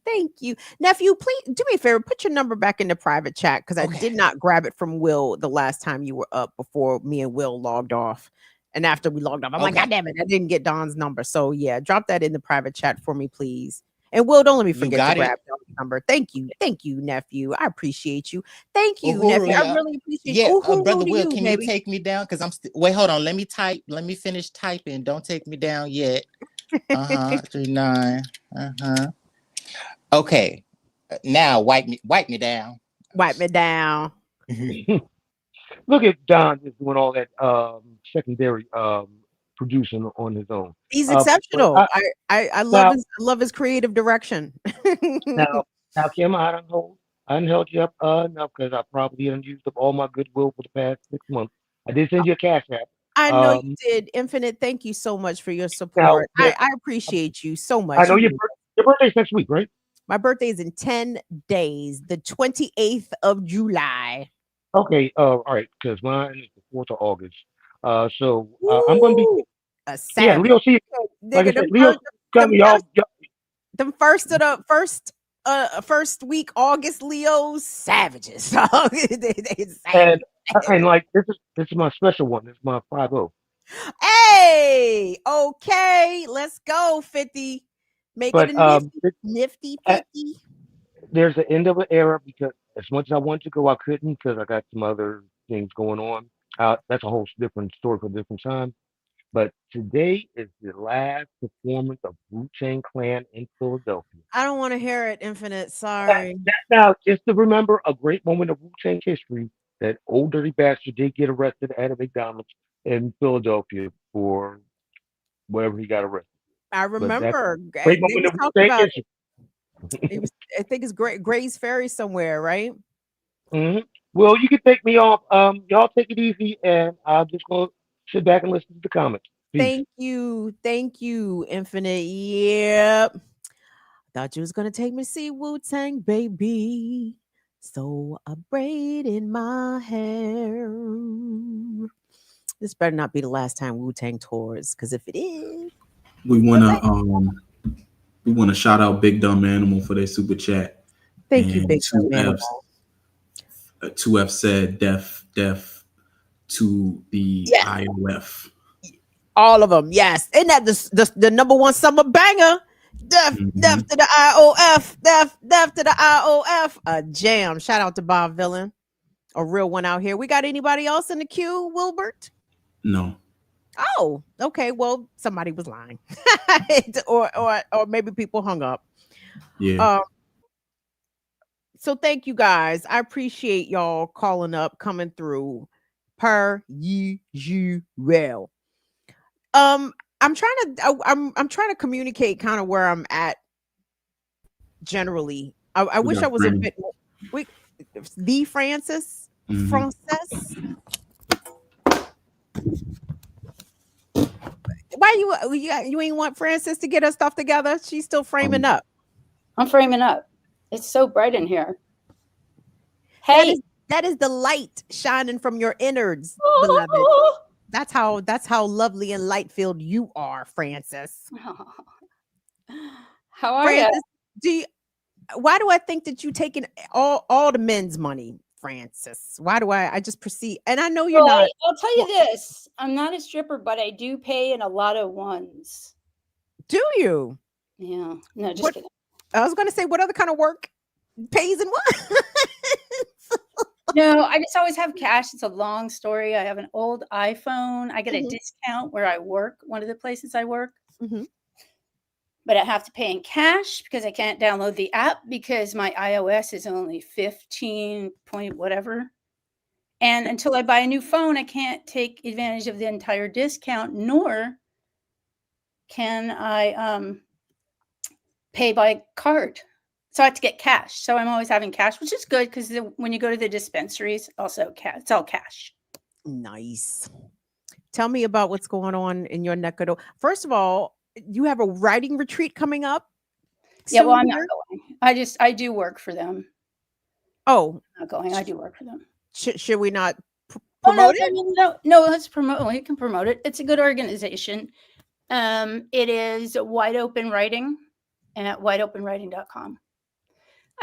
Thank you, nephew. Please do me a favor, put your number back in the private chat because I did not grab it from Will the last time you were up before me and Will logged off. And after we logged off, I'm like, God damn it, I didn't get Don's number. So yeah, drop that in the private chat for me, please. And Will, don't let me forget to grab Don's number. Thank you, nephew. I appreciate you. Thank you, nephew. I really appreciate you. Yeah, brother Will, can you take me down? Because I'm wait, hold on. Let me finish typing. Don't take me down yet. 39. Okay. Now wipe me down. Wipe me down. Look at Don just doing all that secondary producing on his own. He's exceptional. I love his creative direction. now, Kim, I didn't hold you up enough because I probably didn't use up all my goodwill for the past 6 months. I did send you a cash app. I know you did. Infinite, thank you so much for your support. Now, I appreciate you so much. I know your birthday's next week, right? My birthday is in 10 days, the 28th of July. Okay, all right, because mine is the 4th of August. So I'm going to be a savage. Leo, see, like I said, Leo got me all. The first week August Leo's savages. and like this is my special one. This is my 5-0. Hey, okay, let's go 50. Make it a nifty 50. There's the end of an era because as much as I wanted to go, I couldn't because I got some other things going on. That's a whole different story for a different time. But today is the last performance of Wu-Tang Clan in Philadelphia. I don't want to hear it, Infinite. Sorry. Now, just to remember a great moment of Wu-Tang history, that old dirty bastard did get arrested at a McDonald's in Philadelphia for wherever he got arrested. I remember. Great moment of Wu-Tang history. I think it's Gray's Ferry somewhere, right? Mm-hmm. Well, you can take me off. Y'all take it easy, and I'm just going to sit back and listen to the comments. Peace. Thank you, Infinite. Yep. Thought you was gonna take me to see Wu-Tang, baby. So I braided my hair. This better not be the last time Wu-Tang tours, because if it is, we wanna shout out Big Dumb Animal for their super chat. Thank you, Big Dumb Animal. 2F said deaf to the IOF. All of them, yes. Isn't that the number one summer banger? Deaf to the IOF. Deaf to the IOF. A jam. Shout out to Bob Villain. A real one out here. We got anybody else in the queue, Wilbert? No. Oh, okay. Well, somebody was lying. or maybe people hung up. Yeah. So thank you guys. I appreciate y'all calling up, coming through per usual. I'm trying to communicate kind of where I'm at generally. I wish I was a bit more. The Francis. Why you ain't want Francis to get her stuff together? She's still framing up. I'm framing up. It's so bright in here. Hey, that is the light shining from your innards, beloved. That's how lovely and light-filled you are, Francis. How are you? Why do I think that you taking all the men's money? Francis. Why do I just perceive, and I know you're Well, not. I'll tell you this. I'm not a stripper, but I do pay in a lot of ones. Do you? Yeah. No, just What? kidding. I was going to say, what other kind of work pays in what? No, I just always have cash. It's a long story. I have an old iPhone. I get a Mhm. discount where I work, one of the places I work. Mhm. But I have to pay in cash because I can't download the app because my iOS is only 15 point whatever. And until I buy a new phone, I can't take advantage of the entire discount, nor can I pay by card. So I have to get cash. So I'm always having cash, which is good because when you go to the dispensaries, also cash. It's all cash. Nice. Tell me about what's going on in your neck of the. First of all, you have a writing retreat coming up. Yeah, well, soon I'm not here? going. I do work for them. Oh, I'm not going. I do work for them. should we not Oh promote no, it? no, let's promote. We can promote it. It's a good organization. It is Wide Open Writing at wideopenwriting.com.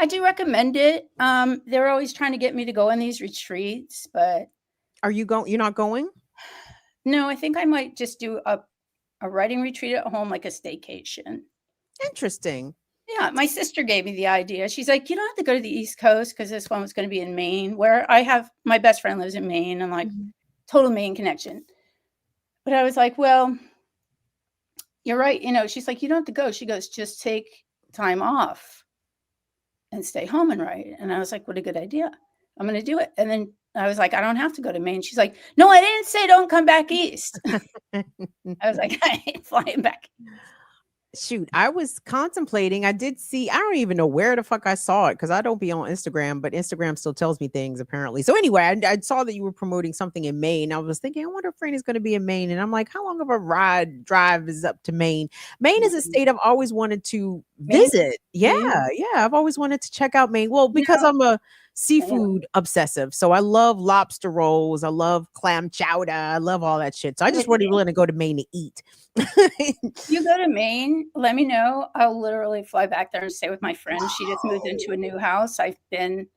I do recommend it. They're always trying to get me to go on these retreats, but Are you going? You're not going? no, I think I might just do a writing retreat at home, like a staycation. Interesting. Yeah, my sister gave me the idea. She's like, you don't have to go to the East Coast because this one was going to be in Maine, where I have my best friend lives in Maine and like total Maine connection. But I was like, well, you're right. You know, she's like, you don't have to go. She goes, just take time off and stay home and write. And I was like, what a good idea. I'm going to do it. And then I was like, I don't have to go to Maine. She's like, no, I didn't say don't come back east. I was like, I ain't flying back. Shoot, I was contemplating. I did see, I don't even know where the fuck I saw it because I don't be on Instagram, but Instagram still tells me things apparently. So anyway, I saw that you were promoting something in Maine. I was thinking, I wonder if Franny's going to be in Maine. And I'm like, how long of a drive is up to Maine? Maine is a state I've always wanted to visit. Yeah. I've always wanted to check out Maine. Well, because I'm a seafood obsessive. So I love lobster rolls. I love clam chowder. I love all that shit. So I just really want to go to Maine to eat. You go to Maine, let me know. I'll literally fly back there and stay with my friend. She just moved into a new house. I've been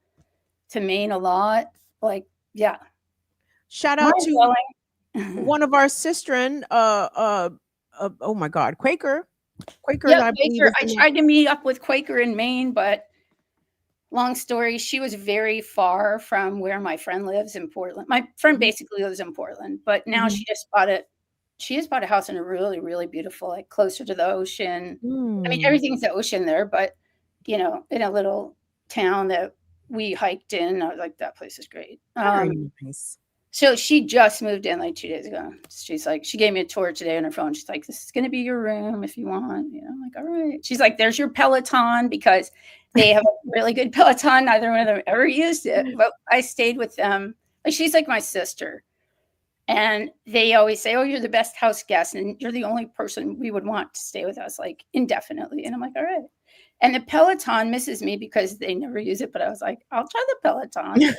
to Maine a lot. Like, yeah. Shout out to one of our sistren, oh my God, Quaker. Yeah, I believe Quaker. I tried to meet up with Quaker in Maine, but long story, she was very far from where my friend lives in Portland. My friend basically lives in Portland, but now she just bought it. She just bought a house in a really, really beautiful, like closer to the ocean. I mean, everything's the ocean there, but you know, in a little town that we hiked in, I was like, that place is great. Very nice. So she just moved in like 2 days ago. She's like, she gave me a tour today on her phone. She's like, this is going to be your room if you want. You know, I'm like, all right. She's like, there's your Peloton because they have a really good Peloton. Neither one of them ever used it, but I stayed with them. Like, she's like my sister. And they always say, oh, you're the best house guest. And you're the only person we would want to stay with us like indefinitely. And I'm like, all right. And the Peloton misses me because they never use it. But I was like, I'll try the Peloton.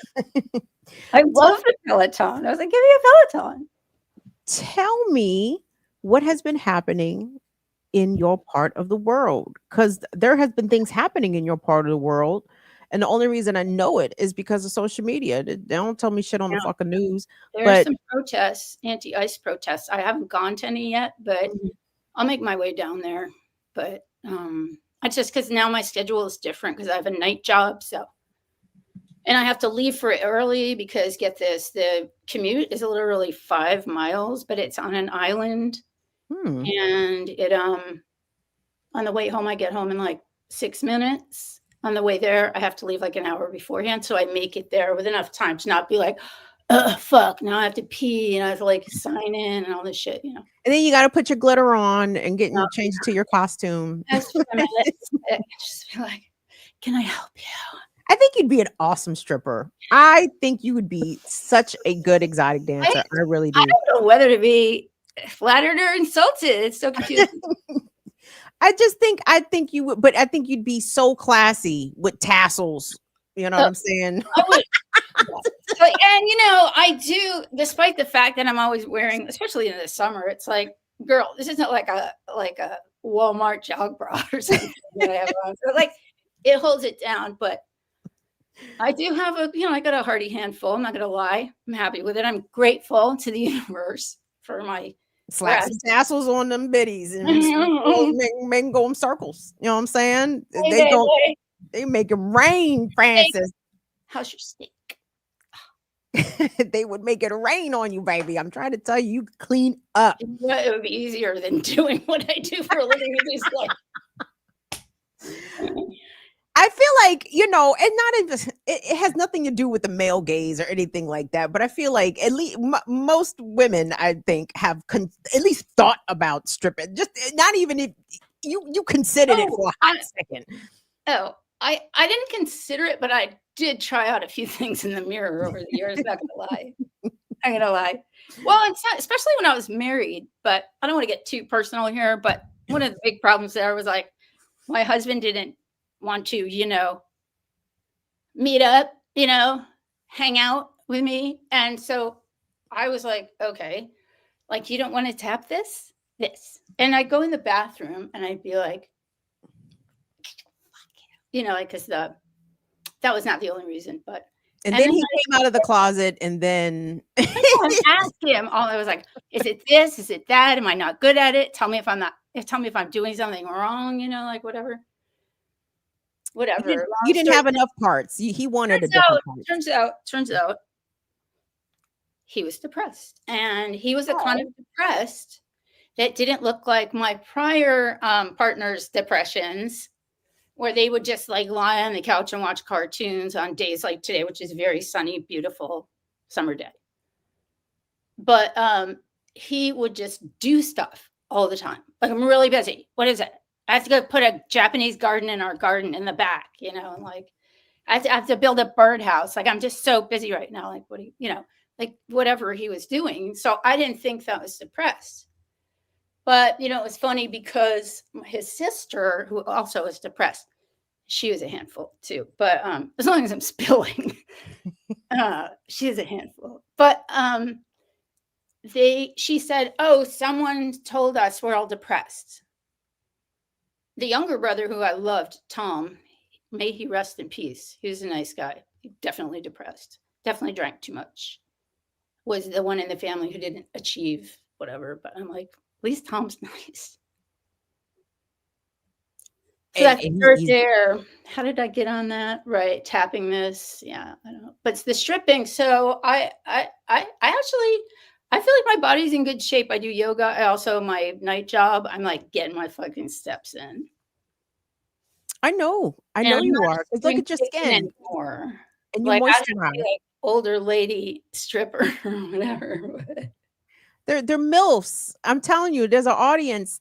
I love the Peloton. I was like, give me a Peloton. Tell me what has been happening in your part of the world, because there has been things happening in your part of the world. And the only reason I know it is because of social media. They don't tell me shit on the fucking news. There's some protests, anti-ICE protests. I haven't gone to any yet, but I'll make my way down there. But it's just because now my schedule is different because I have a night job. So, and I have to leave for it early because get this, the commute is literally 5 miles, but it's on an island. And it on the way home, I get home in like 6 minutes. On the way there, I have to leave like an hour beforehand. So I make it there with enough time to not be like, oh, fuck, now I have to pee and I have to like sign in and all this shit, you know. And then you got to put your glitter on and change it to your costume. Just be like, can I help you? I think you'd be an awesome stripper. I think you would be such a good exotic dancer. I really do. I don't know whether to be flattered or insulted. It's so confusing. I think you would, but I think you'd be so classy with tassels. You know what I'm saying? I would. And you know, I do, despite the fact that I'm always wearing, especially in the summer, it's like, girl, this isn't like a Walmart jog bra or something that I have on. So like, it holds it down. But I do have I got a hearty handful. I'm not going to lie. I'm happy with it. I'm grateful to the universe for my Slap some rest. tassels on them biddies and make 'em go in circles. You know what I'm saying? Hey, They make them rain, Francis. how's your steak? They would make it rain on you, baby. I'm trying to tell you, you clean up. Yeah, it would be easier than doing what I do for a living. I feel like, and not even, it has nothing to do with the male gaze or anything like that. But I feel like at least most women, I think, have at least thought about stripping. Just not even if you considered it for a hot second. Oh, I didn't consider it, but I did try out a few things in the mirror over the years. Not gonna lie. I'm gonna lie. Well, it's not, especially when I was married, but I don't want to get too personal here. But one of the big problems there was like my husband didn't want to, meet up, hang out with me. And so I was like, okay, like, you don't want to tap this. And I'd go in the bathroom and I'd be like, because that was not the only reason, but. And then he came out of the closet and then I asked him, I was like, is it this? Is it that? Am I not good at it? Tell me if I'm doing something wrong, like whatever. You didn't have enough parts. He wanted a different part. Turns out he was depressed. And he was a kind of depressed that didn't look like my prior partner's depressions, where they would just like lie on the couch and watch cartoons on days like today, which is a very sunny, beautiful summer day. But he would just do stuff all the time. Like, I'm really busy. What is it? I have to go put a Japanese garden in our garden in the back, and like I have to build a birdhouse. Like, I'm just so busy right now. Like, what do like whatever he was doing. So I didn't think that was depressed. But, it was funny because his sister, who also was depressed, she was a handful too. But as long as I'm spilling, she is a handful. But she said, oh, someone told us we're all depressed. The younger brother, who I loved, Tom, may he rest in peace. He was a nice guy. Definitely depressed. Definitely drank too much. Was the one in the family who didn't achieve whatever. But I'm like, at least Tom's nice. So that's there. How did I get on that? Right. Tapping this. Yeah, I don't know. But it's the stripping. So I actually, I feel like my body's in good shape. I do yoga. I also, my night job, I'm like getting my fucking steps in. I know you are. Look at your skin. Anymore. And you like, moisturize. Like older lady stripper or whatever. They're MILFs. I'm telling you, there's an audience.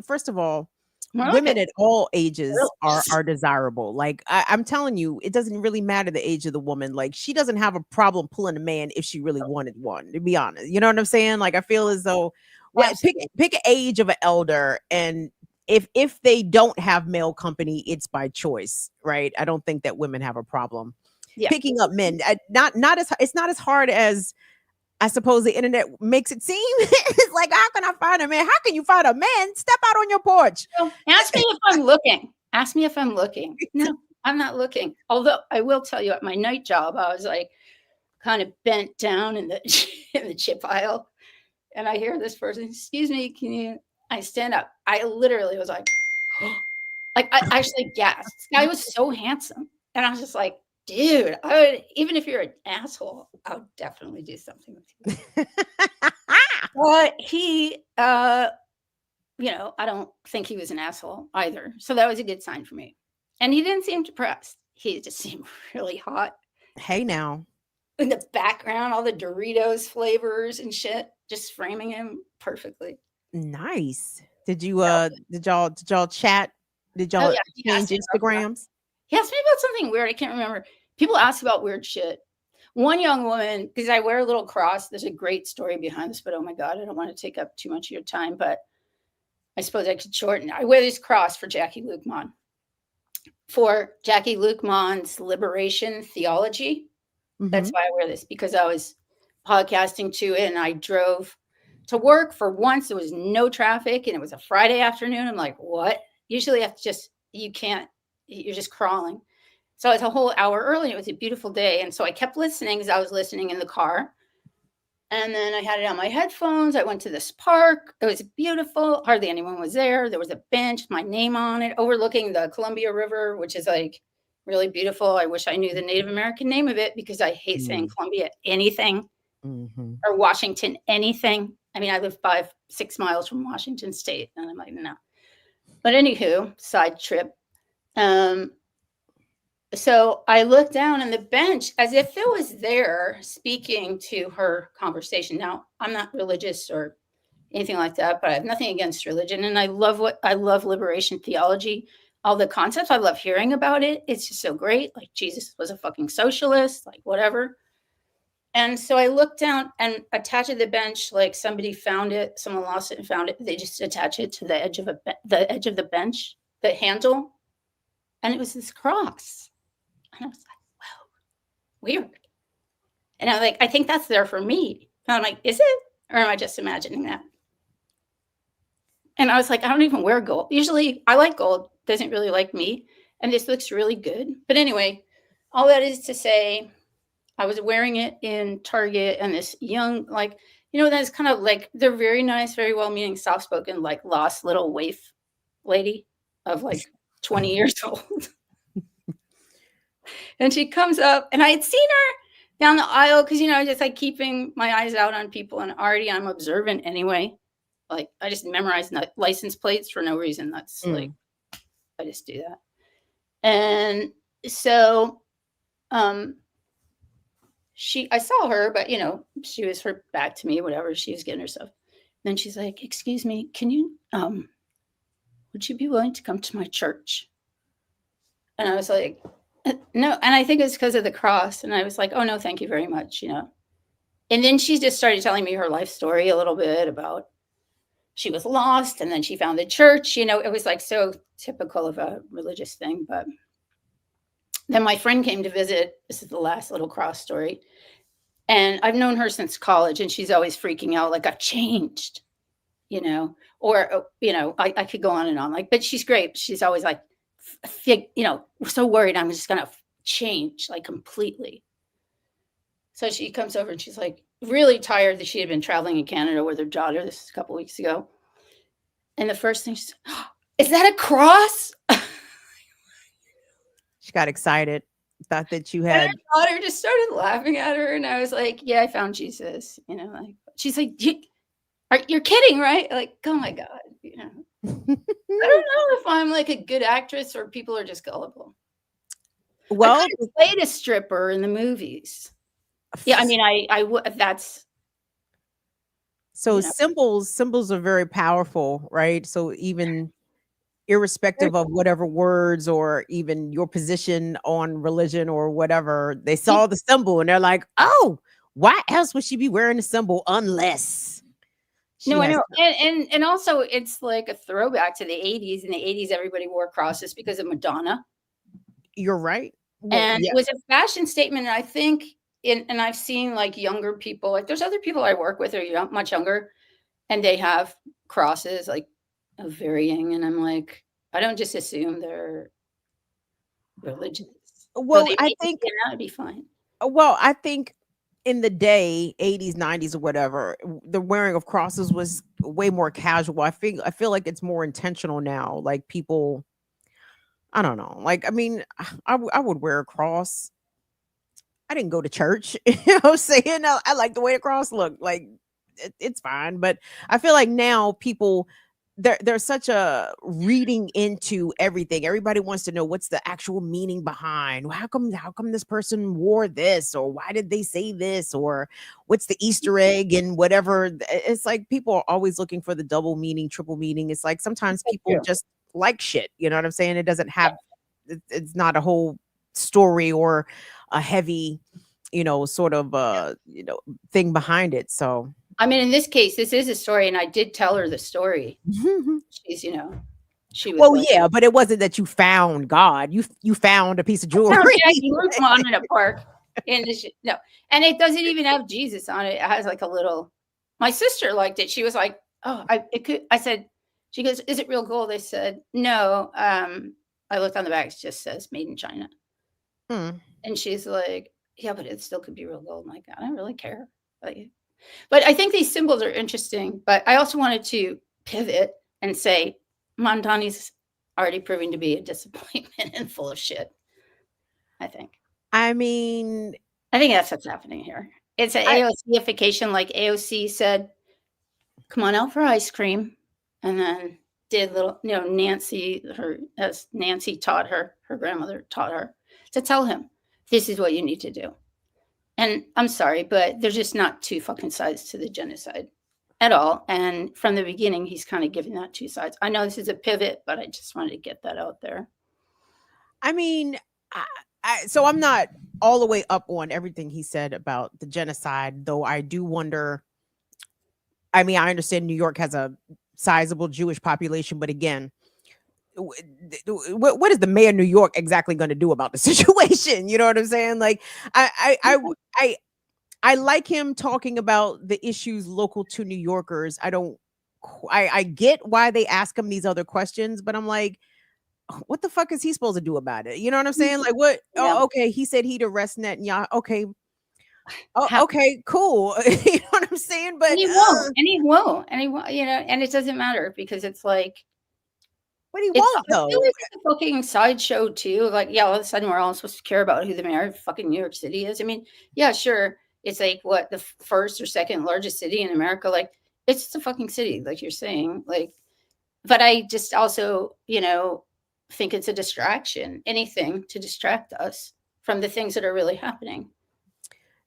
First of all, women at all ages are desirable. Like, I'm telling you, it doesn't really matter the age of the woman. Like, she doesn't have a problem pulling a man if she really wanted one, to be honest. You know what I'm saying? Like, I feel as though pick an age of an elder, and if they don't have male company, it's by choice, right? I don't think that women have a problem picking up men. It's not as hard as I suppose the internet makes it seem. It's like, how can I find a man? How can you find a man? Step out on your porch. Ask me if I'm looking. No, I'm not looking. Although I will tell you, at my night job, I was like kind of bent down in the in the chip aisle, and I hear this person, excuse me, I stand up. I literally was like, like I actually gasped. This guy was so handsome. And I was just like, dude, even if you're an asshole, I would definitely do something with you. But he, I don't think he was an asshole either. So that was a good sign for me. And he didn't seem depressed. He just seemed really hot. Hey, now. In the background, all the Doritos flavors and shit, just framing him perfectly. Nice. Did y'all chat? Did y'all change Instagrams? He asked me about something weird. I can't remember. People ask about weird shit. One young woman, because I wear a little cross. There's a great story behind this, but oh my God, I don't want to take up too much of your time, but I suppose I could shorten. I wear this cross for Jackie Luqman. For Jackie Luqman's liberation theology. Mm-hmm. That's why I wear this, because I was podcasting to it and I drove to work. For once, there was no traffic and it was a Friday afternoon. I'm like, what? Usually you're just crawling. So it's a whole hour early. It was a beautiful day. And so I kept listening because I was listening in the car. And then I had it on my headphones. I went to this park. It was beautiful. Hardly anyone was there. There was a bench, my name on it, overlooking the Columbia River, which is like really beautiful. I wish I knew the Native American name of it because I hate saying Columbia anything or Washington anything. I mean, I live 5-6 miles from Washington State, and I'm like, no. But anywho, side trip. So I looked down on the bench as if it was there speaking to her conversation. Now, I'm not religious or anything like that, but I have nothing against religion. And I love liberation theology, all the concepts. I love hearing about it. It's just so great. Like Jesus was a fucking socialist, like whatever. And so I looked down and attached to the bench, like somebody found it, someone lost it and found it. They just attach it to the edge of the bench, the handle. And it was this cross. And I was like, wow, weird. And I'm like, I think that's there for me. And I'm like, is it? Or am I just imagining that? And I was like, I don't even wear gold. Usually I like gold, doesn't really like me. And this looks really good. But anyway, all that is to say, I was wearing it in Target and this young, like, that's kind of like, they're very nice, very well-meaning, soft-spoken, like lost little waif lady of like 20 years old. And she comes up, and I had seen her down the aisle because, just like keeping my eyes out on people. And already I'm observant anyway. Like I just memorize license plates for no reason. That's like, I just do that. And so I saw her, but, she was her back to me, whatever. She was getting herself. Then she's like, excuse me, can you, would you be willing to come to my church? And I was like, no. And I think it's because of the cross. And I was like, oh, no, thank you very much, And then she just started telling me her life story a little bit about she was lost and then she found the church. It was like so typical of a religious thing. But then my friend came to visit. This is the last little cross story. And I've known her since college, and she's always freaking out, like I've changed, or, I could go on and on, like, but she's great. She's always like, we're so worried I'm just going to change like completely. So she comes over and she's like really tired that she had been traveling in Canada with her daughter. This is a couple weeks ago. And the first thing she said, oh, is that a cross? She got excited. Thought that you had. And her daughter just started laughing at her. And I was like, yeah, I found Jesus. Like she's like, you're kidding, right? Like, oh my God, I don't know if I'm like a good actress or people are just gullible. Well, I played a stripper in the movies. Yeah, I mean, I would. That's so symbols are very powerful, right? So even irrespective of whatever words or even your position on religion or whatever, they saw the symbol and they're like, oh, why else would she be wearing a symbol unless? No, I know. And also it's like a throwback to the 80s. In the 80s, everybody wore crosses because of Madonna. You're right. Well, and it was a fashion statement. And I think, and I've seen like younger people, like there's other people I work with who are much younger, and they have crosses like of varying. And I'm like, I don't just assume they're religious. Well, I think that would be fine. Well, I think in the day, 80s, 90s, or whatever, the wearing of crosses was way more casual. I feel like it's more intentional now. Like people, I don't know. Like, I mean, I would wear a cross. I didn't go to church, I'm saying? I like the way the cross looked. Like, it's fine. But I feel like now people, there's such a reading into everything. Everybody wants to know what's the actual meaning behind. How come this person wore this, or why did they say this, or what's the Easter egg and whatever. It's like people are always looking for the double meaning, triple meaning. It's like sometimes people just like shit. You know what I'm saying? It doesn't have. It's not a whole story or a heavy, sort of thing behind it. So. I mean, in this case, this is a story, and I did tell her the story. She's, she was. Well, like, yeah, but it wasn't that you found God. You found a piece of jewelry. On in a park. No, and it doesn't even have Jesus on it. It has like a little. My sister liked it. She was like, "Oh, it could." I said, "She goes, is it real gold?" I said, "No." I looked on the back. It just says "Made in China." And she's like, yeah, but it still could be real gold. I'm like, I don't really care. But I think these symbols are interesting. But I also wanted to pivot and say Mamdani's already proving to be a disappointment and full of shit, I think. I mean, I think that's what's happening here. It's an AOC-ification, like AOC said, come on out for ice cream. And then did little, Nancy, as Nancy taught her grandmother taught her, to tell him, this is what you need to do. And I'm sorry, but there's just not two fucking sides to the genocide at all. And from the beginning, he's kind of giving that two sides. I know this is a pivot, but I just wanted to get that out there. I mean, so I'm not all the way up on everything he said about the genocide, though I do wonder. I mean, I understand New York has a sizable Jewish population, but again, what is the mayor of New York exactly going to do about the situation? You know what I'm saying? Like, I like him talking about the issues local to New Yorkers. I get why they ask him these other questions, but I'm like, what the fuck is he supposed to do about it? You know what I'm saying? Like, what? Yeah. Oh, okay. He said he'd arrest Netanyahu. Okay. Oh, okay, cool. You know what I'm saying? But and he won't, and it doesn't matter because it's like, but he won't though. I feel like it's a fucking sideshow too. Like, yeah, all of a sudden we're all supposed to care about who the mayor of fucking New York City is. I mean, yeah, sure. It's like what, the first or second largest city in America. Like, it's just a fucking city, like you're saying. Like, but I just also, think it's a distraction. Anything to distract us from the things that are really happening.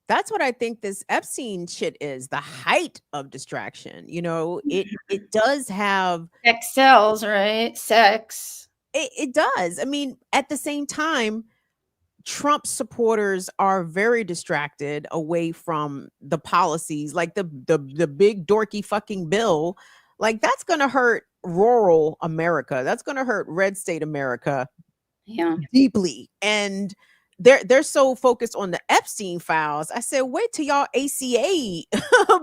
That's what I think this Epstein shit is, the height of distraction. It does have sex sells, right? Sex. It does. I mean, at the same time, Trump supporters are very distracted away from the policies, like the big dorky fucking bill. Like, that's going to hurt rural America. That's going to hurt red state America deeply. And they're so focused on the Epstein files. I said, wait till y'all ACA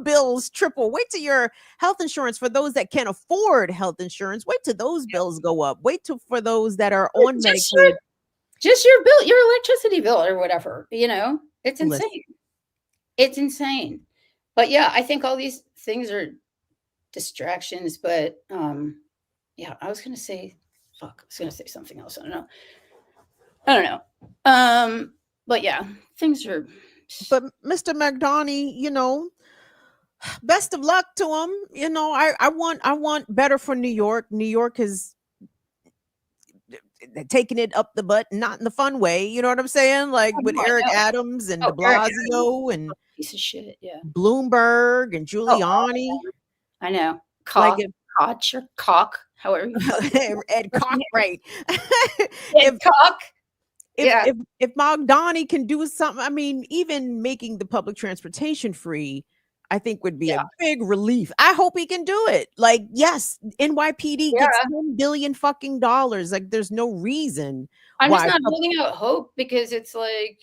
bills triple. Wait till your health insurance for those that can't afford health insurance. Wait till those bills go up. Wait till for those that are on Medicaid. Just your bill, your electricity bill or whatever. It's insane. It's insane. But yeah, I think all these things are distractions. But I was gonna say something else. I don't know. But yeah, things are. But Mr. McDonough, best of luck to him. I want better for New York. New York is taking it up the butt, not in the fun way. You know what I'm saying? Like with Eric Adams and de Blasio and piece of shit. Yeah, Bloomberg and Giuliani. I know. Koch or Koch, however you Ed Koch, right? Ed Koch. If Mamdani can do something, I mean, even making the public transportation free, I think would be a big relief. I hope he can do it. Like, yes, NYPD gets $10 billion fucking dollars. Like, there's no reason. I'm just not holding out hope because it's like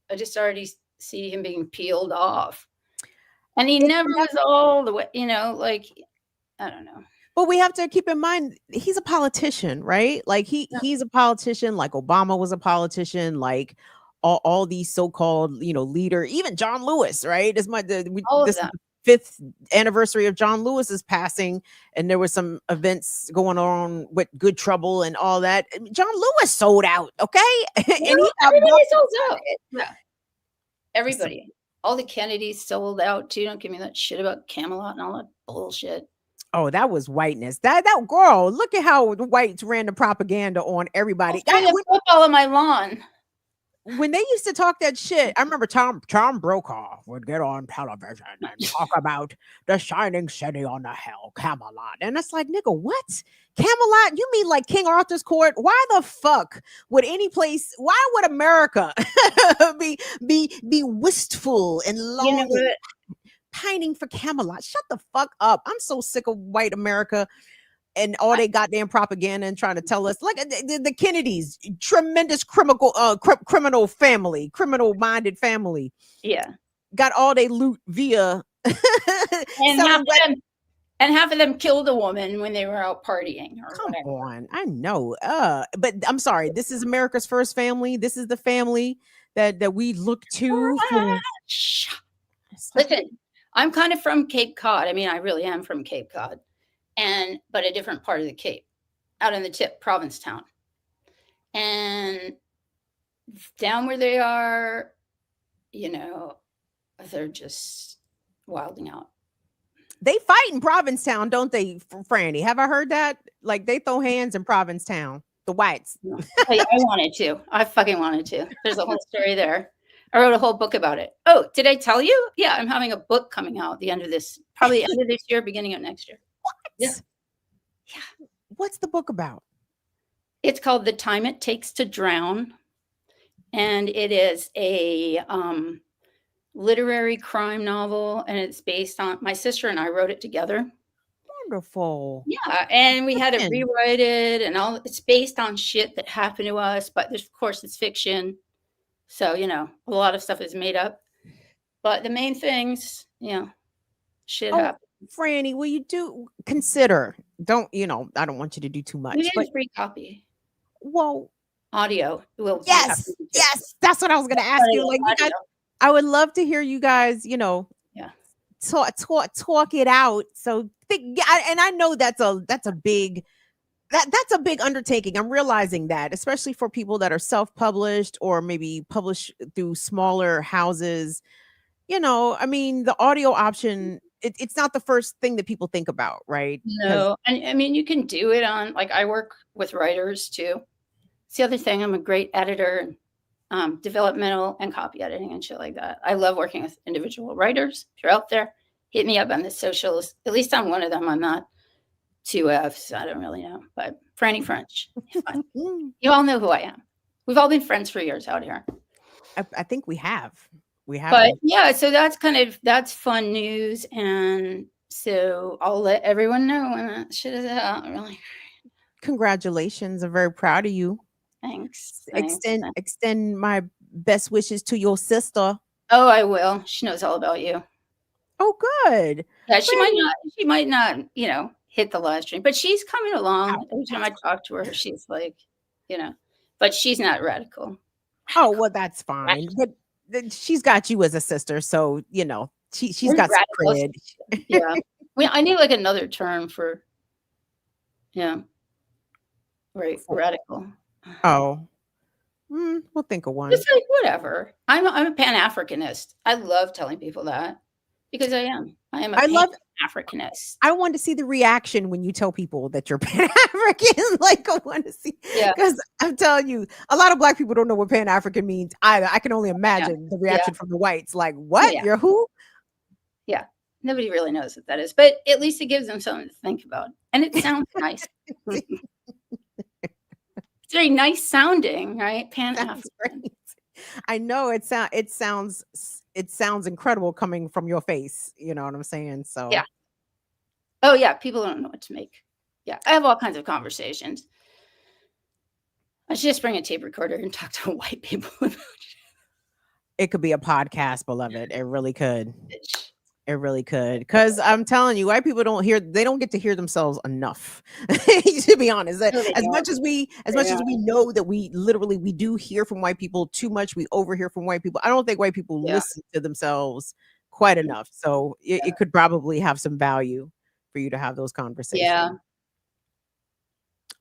I just already see him being peeled off, and he never was all the way. Like, I don't know. But we have to keep in mind, he's a politician, right? Like he's a politician, like Obama was a politician, like all these so-called, leader, even John Lewis, right? This is the 5th anniversary of John Lewis's passing, and there were some events going on with Good Trouble and all that. John Lewis sold out, okay? And everybody sold out. Yeah. Everybody. All the Kennedys sold out too. Don't give me that shit about Camelot and all that bullshit. Oh, that was whiteness. That girl, look at how the whites ran the propaganda on everybody. Football on my lawn. When they used to talk that shit, I remember Tom Brokaw would get on television and talk about the shining city on the hill, Camelot. And it's like, nigga, what? Camelot? You mean like King Arthur's court? Why the fuck would any place, why would America be wistful and lonely? Pining for Camelot. Shut the fuck up. I'm so sick of white America and all they goddamn propaganda and trying to tell us, like the Kennedys, tremendous criminal family, criminal-minded family. Yeah. Got all they loot via and And half of them killed a woman when they were out partying or Come whatever. on, I know. But I'm sorry. This is America's first family. This is the family that we look to for. Listen, I'm kind of from Cape Cod. I mean, I really am from Cape Cod, but a different part of the Cape, out in the tip, Provincetown. And down where they are, you know, they're just wilding out. They fight in Provincetown, don't they, Franny? Have I heard that? Like they throw hands in Provincetown, the whites. I wanted to. I fucking wanted to. There's a whole story there. I wrote a whole book about it. Oh, did I tell you? Yeah, I'm having a book coming out at the end of this, probably end of this year, beginning of next year. What? Yeah. What's the book about? It's called The Time It Takes to Drown. And it is a literary crime novel. And it's based on, my sister and I wrote it together. Wonderful. Yeah. And we had to rewrite it and all. It's based on shit that happened to us. But of course, it's fiction. So, you know, a lot of stuff is made up. But the main things, you know, shit happens. Franny, will you consider, don't, you know, I don't want you to do too much. We get a free copy. Well, audio will. Yes. That's what I was going to ask you. Like, I would love to hear you guys, you know, talk it out. So and I know that's a big undertaking. I'm realizing that, especially for people that are self-published or maybe published through smaller houses. You know, I mean, the audio option, it's not the first thing that people think about, right? No, and I mean, you can do it on, like, I work with writers too. It's the other thing. I'm a great editor, developmental and copy editing and shit like that. I love working with individual writers. If you're out there, hit me up on the socials. At least I'm one of them. I'm not 2Fs. I don't really know, but Franny French. You all know who I am. We've all been friends for years out here. I think we have. But yeah, so that's fun news. And so I'll let everyone know when that shit is out. Really. Congratulations. I'm very proud of you. Thanks. Extend my best wishes to your sister. Oh, I will. She knows all about you. Oh, good. Yeah, she might not, you know, hit the live stream, but she's coming along. Every time I talk to her, she's like, you know, but she's not radical. Oh, well, that's fine. But she's got you as a sister, so you know she's got some cred. Yeah, I need like another term for, radical. Oh, we'll think of one. It's like whatever. I'm a Pan-Africanist. I love telling people that because I am. I love Pan-Africanist. I want to see the reaction when you tell people that you're Pan-African. Like I want to see, because I'm telling you, a lot of Black people don't know what Pan-African means either. I can only imagine the reaction from the whites. Like, what? Yeah. You're who? Yeah, nobody really knows what that is, but at least it gives them something to think about, and it sounds nice. It's very nice sounding, right? Pan-African. I know it sounds incredible coming from your face. You know what I'm saying? So yeah. Oh yeah, people don't know what to make. Yeah, I have all kinds of conversations. I should just bring a tape recorder and talk to white people about it. It could be a podcast, beloved. It really could. It really could. Because I'm telling you, white people don't get to hear themselves enough. To be honest, as much as we know that we do hear from white people too much, we overhear from white people. I don't think white people listen to themselves quite enough. So it could probably have some value for you to have those conversations. Yeah.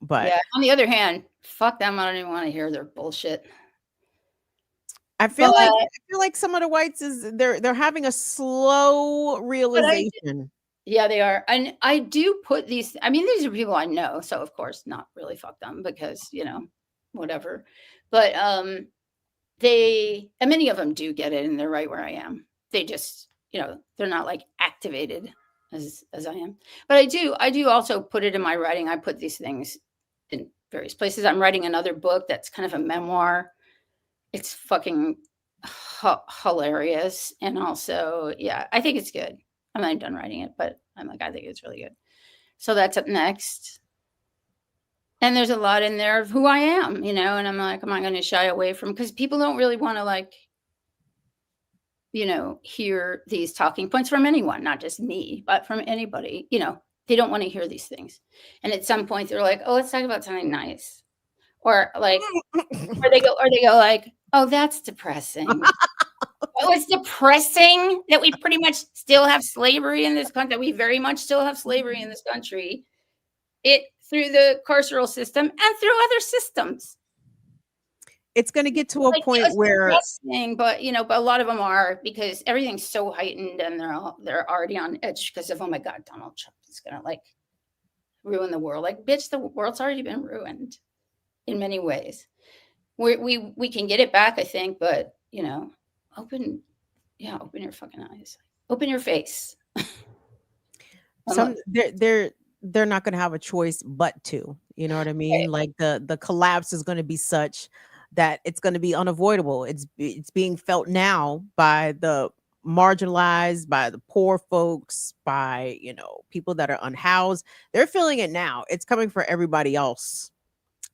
But on the other hand, fuck them. I don't even want to hear their bullshit. I feel like some of the whites they're having a slow realization. Yeah, they are. And I do put these, I mean, these are people I know. So of course not really fuck them because, you know, whatever. But many of them do get it and they're right where I am. They just, you know, they're not like activated as I am. But I do also put it in my writing. I put these things in various places. I'm writing another book that's kind of a memoir. It's fucking hilarious. And also, I think it's good. I'm not done writing it, but I think it's really good. So that's up next. And there's a lot in there of who I am, you know, and I'm like, am I going to shy away from, because people don't really want to like, you know, hear these talking points from anyone, not just me, but from anybody, you know, They don't want to hear these things. And at some point they're like, oh, let's talk about something nice. Or like, or they go like, oh, that's depressing. Oh, it's depressing that we pretty much still have slavery in this country. We very much still have slavery in this country. It through the carceral system and through other systems. It's going to get to a Like, point where, but but a lot of them are, because everything's so heightened and they're already on edge because of, oh my God, Donald Trump is going to like ruin the world. Like, bitch, the world's already been ruined in many ways. We can get it back, I think, but open your fucking eyes, open your face. they're not going to have a choice but to, you know what I mean? Right. Like the collapse is going to be such that it's going to be unavoidable. It's being felt now by the marginalized, by the poor folks, by people that are unhoused. They're feeling it now. It's coming for everybody else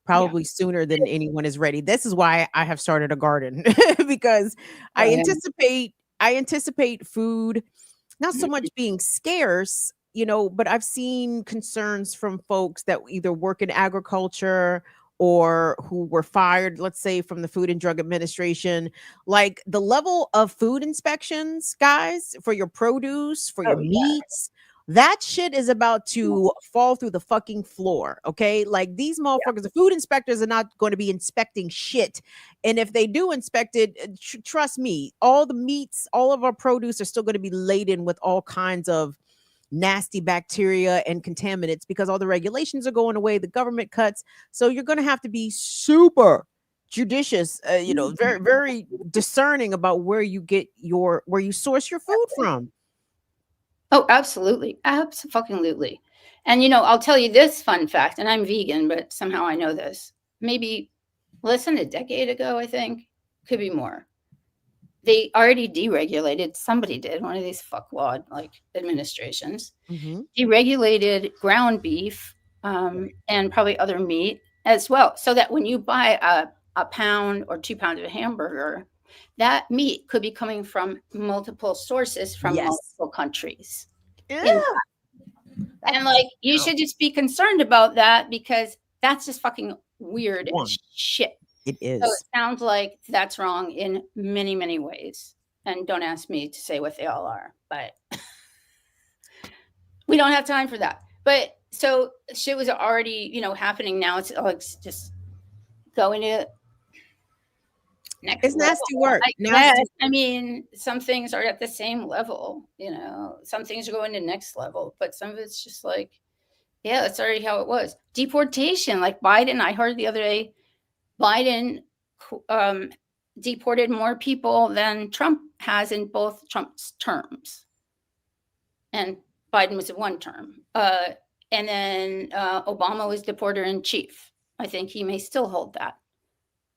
probably sooner than anyone is ready. This is why I have started a garden because I anticipate food not so much being scarce, but I've seen concerns from folks that either work in agriculture or who were fired, let's say, from the Food and Drug Administration. Like the level of food inspections, guys, for your produce, for your meats, that shit is about to fall through the fucking floor. Okay. Like these motherfuckers, the food inspectors are not going to be inspecting shit. And if they do inspect it, trust me, all the meats, all of our produce are still going to be laden with all kinds of nasty bacteria and contaminants because all the regulations are going away, the government cuts. So you're going to have to be super judicious, very, very discerning about where you source your food from. Oh, absolutely. Absolutely. And, I'll tell you this fun fact, and I'm vegan, but somehow I know this. Maybe less than a decade ago, I think, could be more. They already deregulated. Somebody did, one of these fuckwad administrations, deregulated ground beef and probably other meat as well. So that when you buy a pound or 2 pounds of hamburger, that meat could be coming from multiple sources from multiple countries. Yeah. And you should just be concerned about that because that's just fucking weird shit. It is. So it sounds like that's wrong in many, many ways. And don't ask me to say what they all are, but we don't have time for that. But so shit was already, happening. Now it's just going to next it's level. nasty work. I mean, some things are at the same level, some things are going to next level, but some of it's just that's already how it was. Deportation, like Biden, I heard the other day, Biden deported more people than Trump has in both Trump's terms. And Biden was in one term. And then Obama was deporter in chief. I think he may still hold that.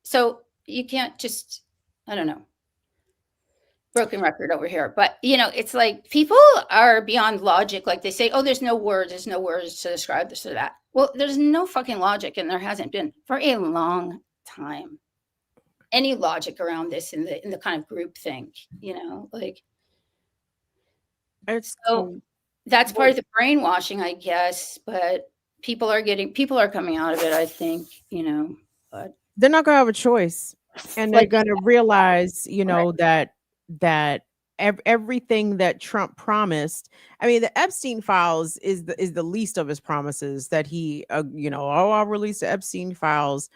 So you can't just, I don't know, broken record over here. But, it's like people are beyond logic. Like they say, oh, there's no words to describe this or that. Well, there's no fucking logic, and there hasn't been for a long time. Any logic around this in the kind of group think, so that's part of the brainwashing, I guess. But people are coming out of it, I think, but they're not gonna have a choice, and they're gonna realize, that everything that Trump promised. I mean, the Epstein files is the least of his promises that he, I'll release the Epstein files.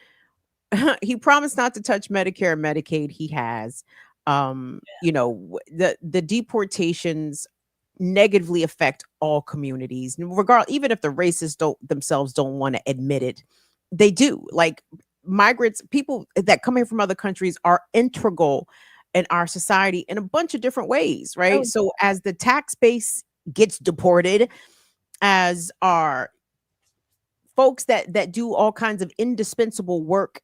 He promised not to touch Medicare and Medicaid. He has, the deportations negatively affect all communities, regardless, even if the racists don't want to admit it, they do. Like migrants, people that come in from other countries are integral in our society in a bunch of different ways, right? So as the tax base gets deported, as our folks that do all kinds of indispensable work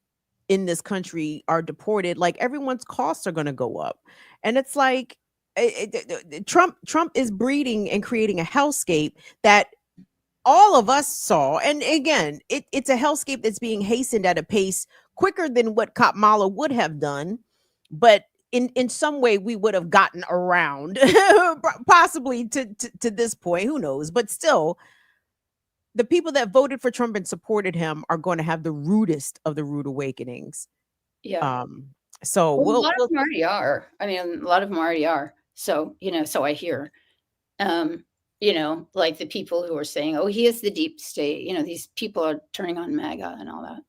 in this country are deported, like everyone's costs are going to go up. And it's like Trump is breeding and creating a hellscape that all of us saw. And again, it's a hellscape that's being hastened at a pace quicker than what Kamala would have done. But in some way we would have gotten around possibly to this point, who knows, but still the people that voted for Trump and supported him are going to have the rudest of the rude awakenings. Yeah. So Well, a we'll lot of them already are. I mean, a lot of them already are. So, so I hear, like the people who are saying, oh, he is the deep state. These people are turning on MAGA and all that.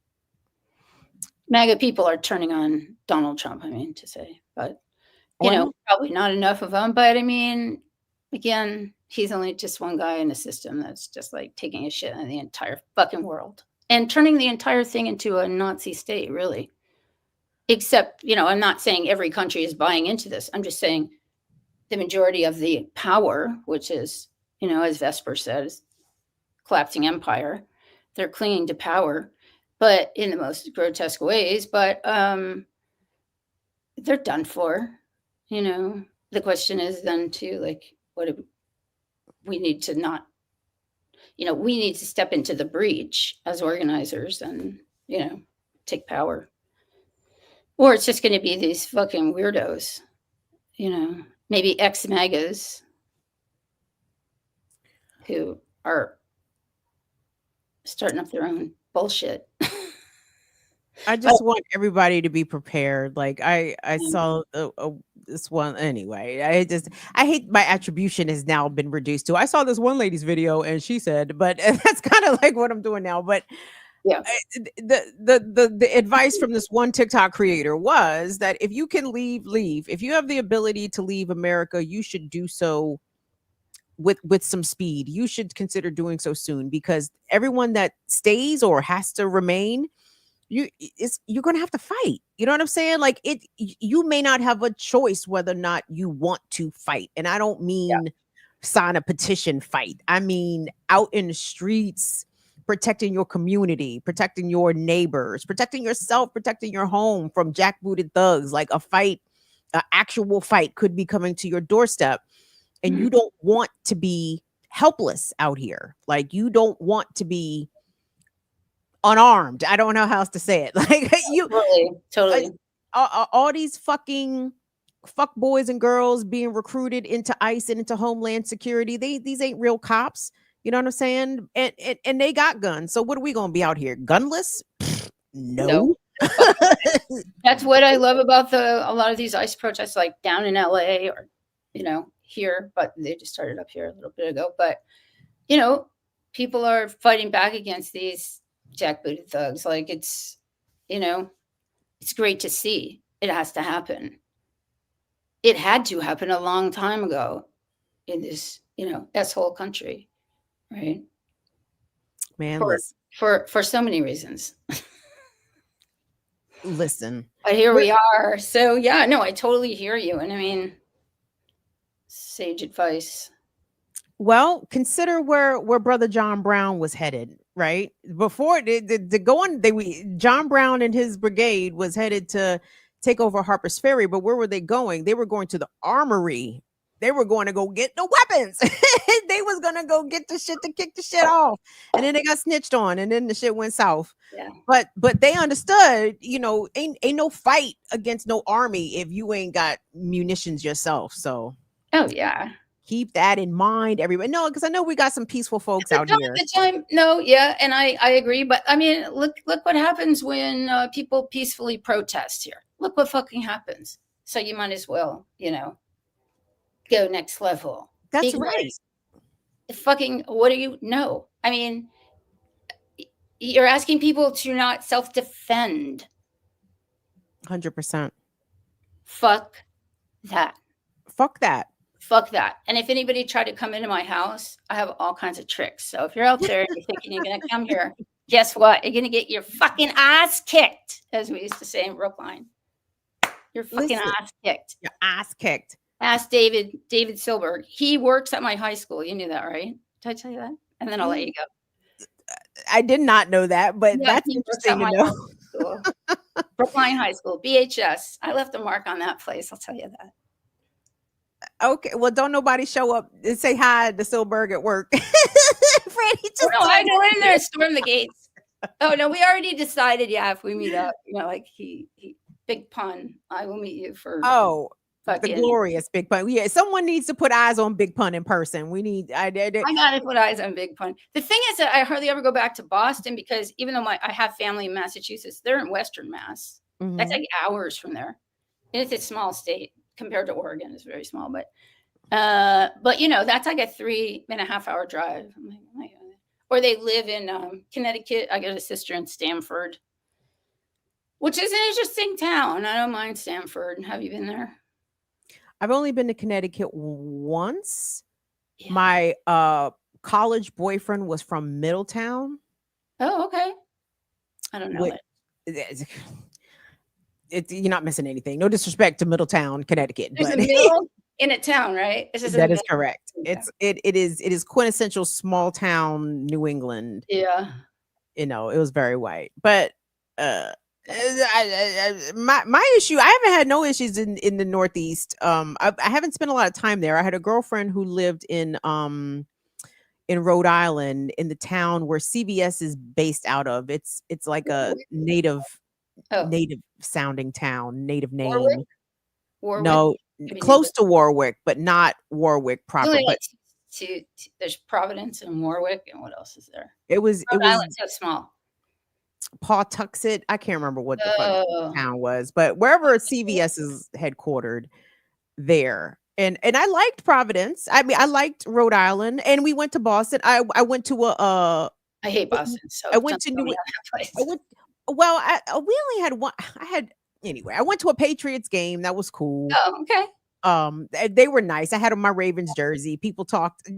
MAGA people are turning on Donald Trump, I mean to say. But, probably not enough of them. But I mean, again, he's only just one guy in a system that's just like taking a shit on the entire fucking world and turning the entire thing into a Nazi state, really. Except, I'm not saying every country is buying into this. I'm just saying the majority of the power, which is, as Vesper says, collapsing empire, they're clinging to power, but in the most grotesque ways. But they're done for. The question is then too, like, what do we need to not? We need to step into the breach as organizers and take power. Or it's just going to be these fucking weirdos, maybe ex-MAGAs who are starting up their own bullshit. I just want everybody to be prepared. Like I saw this one anyway. I hate my attribution has now been reduced to. I saw this one lady's video and she said, but that's kind of like what I'm doing now. But yeah, the advice from this one TikTok creator was that if you can leave. If you have the ability to leave America, you should do so with some speed. You should consider doing so soon, because everyone that stays or has to remain, you're gonna have to fight. You know what I'm saying? Like you may not have a choice whether or not you want to fight. And I don't mean sign a petition fight. I mean out in the streets, protecting your community, protecting your neighbors, protecting yourself, protecting your home from jackbooted thugs. Like a fight, an actual fight could be coming to your doorstep, and you don't want to be helpless out here. Like you don't want to be unarmed. I don't know how else to say it. Like you totally. All these fucking fuck boys and girls being recruited into ICE and into Homeland Security. These ain't real cops. You know what I'm saying? And they got guns. So what are we gonna be out here? Gunless? No. That's what I love about a lot of these ICE protests, like down in LA or here, but they just started up here a little bit ago. But people are fighting back against these jackbooted thugs. Like it's great to see. It has to happen. It had to happen a long time ago in this, S-hole country, right? Man, for so many reasons. Listen. But here we are. So yeah, no, I totally hear you. And I mean, sage advice. Well, consider where Brother John Brown was headed, right? Before John Brown and his brigade was headed to take over Harper's Ferry, but where were they going? They were going to the armory. They were going to go get the weapons. They was going to go get the shit to kick the shit off. And then they got snitched on, and then the shit went south. Yeah. But they understood, ain't no fight against no army if you ain't got munitions yourself. So oh yeah. Keep that in mind, everybody. No, because I know we got some peaceful folks out here. No, yeah, and I agree. But I mean, look what happens when people peacefully protest here. Look what fucking happens. So you might as well, go next level. That's right. Fucking, what do you know? I mean, you're asking people to not self-defend. 100%. Fuck that. Fuck that. Fuck that. And if anybody tried to come into my house, I have all kinds of tricks. So if you're out there and you're thinking you're going to come here, guess what? You're going to get your fucking ass kicked, as we used to say in Brookline. Your fucking ass kicked. Your ass kicked. Ask David Silberg. He works at my high school. You knew that, right? Did I tell you that? And then I'll let you go. I did not know that, but that's interesting to know. Brookline High School, BHS. I left a mark on that place. I'll tell you that. Okay, well, don't nobody show up and say hi to Silberg at work. Freddie, I go in there and storm the gates. Oh no, we already decided. Yeah, if we meet up, like he big pun. I will meet you for. Oh, The glorious Big Pun. Yeah, someone needs to put eyes on Big Pun in person. We need. I gotta put eyes on Big Pun. The thing is that I hardly ever go back to Boston because even though I have family in Massachusetts, they're in Western Mass. That's like hours from there. And it's a small state compared to Oregon. It's very small, but that's like a 3.5 hour drive. I'm like, oh my God. Or they live in Connecticut. I got a sister in Stamford, which is an interesting town. I don't mind Stamford. Have you been there? I've only been to Connecticut once. Yeah. My college boyfriend was from Middletown. Oh, okay. I don't know you're not missing anything. No disrespect to Middletown, Connecticut. There's a middle in a town, right? That is correct. It is quintessential small town New England. Yeah. It was very white. But my issue, I haven't had no issues in the Northeast. I haven't spent a lot of time there. I had a girlfriend who lived in Rhode Island, in the town where CVS is based out of. It's like a native sounding town, native name. Warwick? No, close to Warwick, but not Warwick proper. But there's Providence and Warwick, and what else is there? Rhode Island's so small. Pawtuxet. I can't remember what the town was, but wherever CVS is headquartered there. And I liked Providence. I mean, I liked Rhode Island, and we went to Boston. I went to I hate Boston. So I went to New. Well, we only had one. Anyway. I went to a Patriots game. That was cool. Oh, okay. They were nice. I had on my Ravens jersey. People talked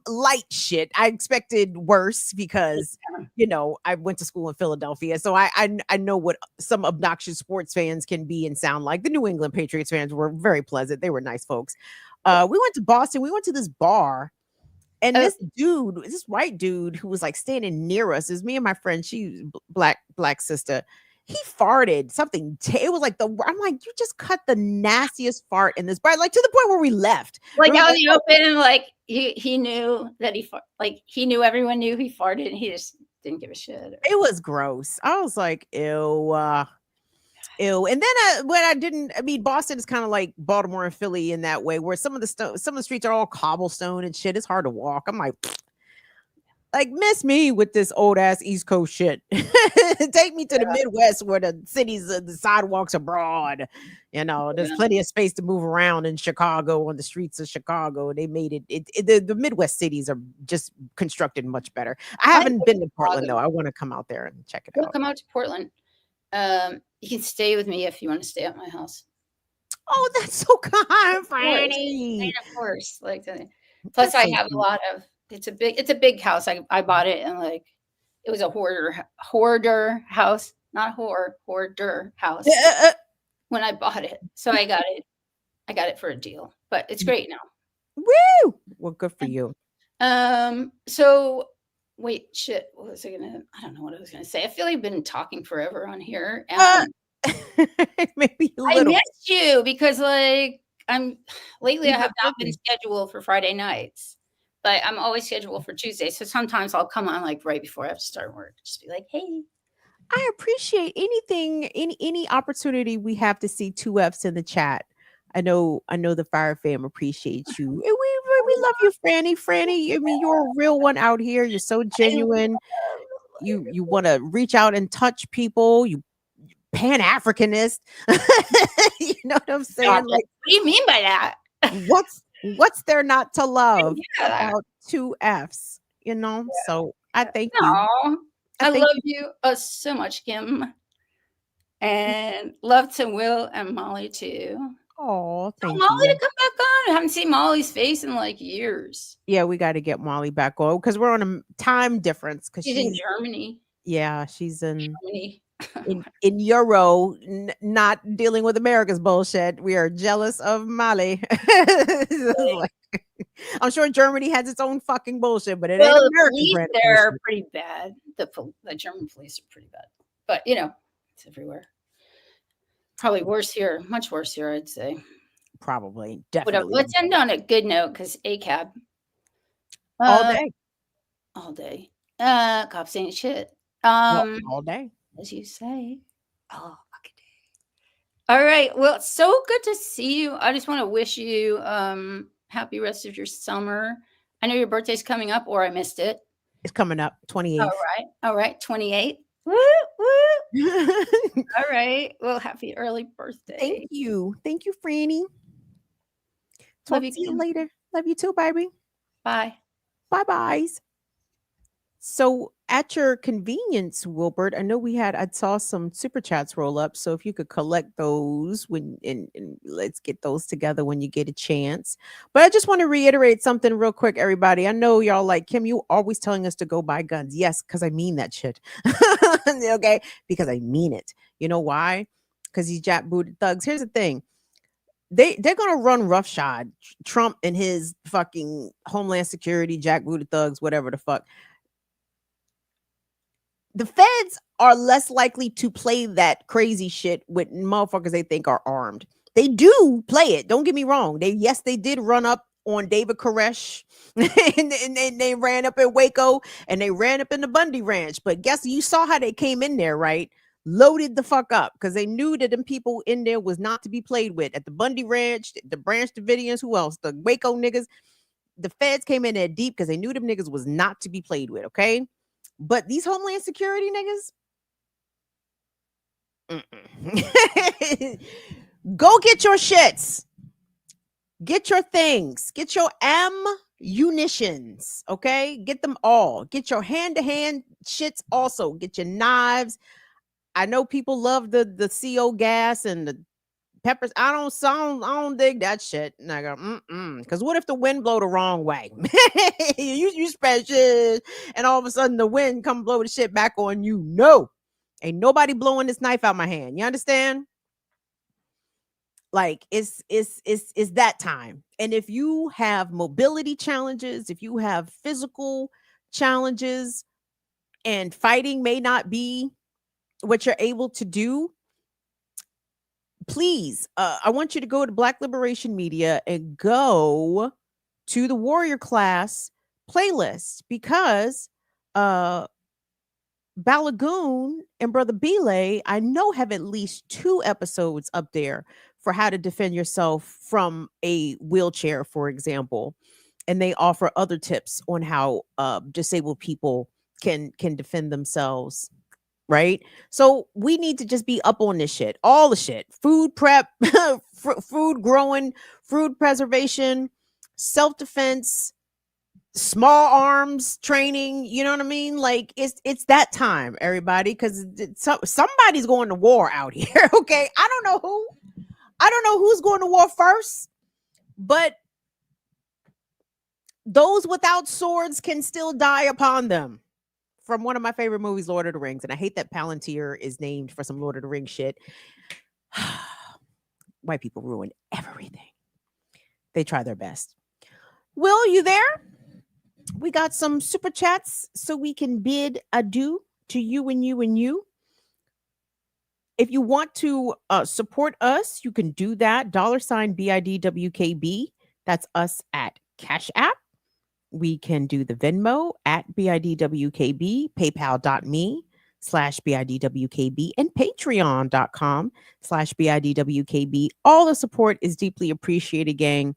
light shit. I expected worse because I went to school in Philadelphia, so I know what some obnoxious sports fans can be and sound like. The New England Patriots fans were very pleasant. They were nice folks. We went to Boston. We went to this bar, and this white dude who was like standing near us, is me and my friend. She's black sister. He farted something. It was like I'm like, you just cut the nastiest fart in this bar, like to the point where we left. Like out in the open, and like he knew that he knew everyone knew he farted, and he just didn't give a shit. It was gross. I was like, ew. And then Boston is kind of like Baltimore and Philly in that way, where some of the streets are all cobblestone and shit. It's hard to walk. I'm like miss me with this old ass East Coast shit. Take me to the Midwest where the sidewalks are broad. There's plenty of space to move around in Chicago, on the streets of Chicago. They made the Midwest cities are just constructed much better. I haven't been to Portland though. I want to come out there and check it out. Come out to Portland. You can stay with me if you want to stay at my house. Oh, that's so kind, Franny. Of course. Plus, I have a lot of. It's a big house. I bought it, and it was a hoarder house, not hoarder house. When I bought it, so I got it for a deal. But it's great now. Woo! Well, good for you. So wait, shit. What was I gonna? I don't know what I was gonna say. I feel like I've been talking forever on here. Maybe a little. I missed you because I have not been scheduled for Friday nights. But I'm always scheduled for Tuesday. So sometimes I'll come on right before I have to start work. Just be like, hey. I appreciate any opportunity we have to see 2Fs in the chat. I know the Fire Fam appreciates you. And we love you, Franny. Franny, I mean, you're a real one out here. You're so genuine. You want to reach out and touch people. You Pan-Africanist. You know what I'm saying? What do you mean by that? What's there not to love about 2Fs? So I thank you. I love you so much, Kim, and love to Will and Molly too. Oh, thank you. Molly to come back on. I haven't seen Molly's face in years. Yeah, we got to get Molly back on because we're on a time difference. Because she's in Germany. Yeah, she's in Germany. in Euro, not dealing with America's bullshit. We are jealous of Mali. I'm sure Germany has its own fucking bullshit, but it ain't American. They're pretty bad. The German police are pretty bad, but it's everywhere. Probably worse here, much worse here, I'd say. Probably, definitely. Let's end on a good note because ACAB all day. Cops ain't shit. All day. As you say, all fucking day. All right. Well, it's so good to see you. I just want to wish you happy rest of your summer. I know your birthday's coming up, or I missed it. It's coming up 28th. All right. All right. 28. Woo, woo. All right. Well, happy early birthday. Thank you. Thank you, Franny. Love Talk you, to you Kim. later. Love you too, baby. Bye. Bye-byes. So at your convenience, Wilbert, I know I saw some super chats roll up. So if you could collect those and let's get those together when you get a chance. But I just want to reiterate something real quick, everybody. I know y'all like, Kim, you always telling us to go buy guns. Yes, because I mean that shit. Okay, because I mean it. You know why? Because these jackbooted thugs. Here's the thing. They're gonna run roughshod Trump and his fucking Homeland Security, jackbooted thugs, whatever the fuck. The feds are less likely to play that crazy shit with motherfuckers they think are armed. They do play it. Don't get me wrong. They did run up on David Koresh and they ran up in Waco and they ran up in the Bundy Ranch. But guess you saw how they came in there, right? Loaded the fuck up because they knew that them people in there was not to be played with. At the Bundy Ranch, the Branch Davidians, who else? The Waco niggas. The feds came in there deep because they knew them niggas was not to be played with, okay? But these Homeland Security niggas, go get your shits. Get your things. Get your munitions, okay? Get them all. Get your hand-to-hand shits also. Get your knives. I know people love the CO gas and the peppers. I don't dig that shit. And I go, because what if the wind blow the wrong way? you spread shit, and all of a sudden the wind come blow the shit back on you. No, ain't nobody blowing this knife out my hand. You understand? Like it's that time. And if you have mobility challenges, if you have physical challenges, and fighting may not be what you're able to do, please, I want you to go to Black Liberation Media and go to the Warrior Class playlist because Balagoon and Brother Belay, I know, have at least 2 episodes up there for how to defend yourself from a wheelchair, for example. And they offer other tips on how disabled people can defend themselves. Right? So we need to just be up on this shit, all the shit, food prep, food growing, food preservation, self-defense, small arms training. You know what I mean? Like it's that time, everybody, because somebody's going to war out here. Okay. I don't know who's going to war first, but those without swords can still die upon them. From one of my favorite movies, Lord of the Rings. And I hate that Palantir is named for some Lord of the Rings shit. White people ruin everything. They try their best. Will, you there? We got some super chats so we can bid adieu to you and you and you. If you want to support us, you can do that. $ BIDWKB. That's us at Cash App. We can do the Venmo at BIDWKB, paypal.me/BIDWKB, and patreon.com/BIDWKB. All the support is deeply appreciated, gang.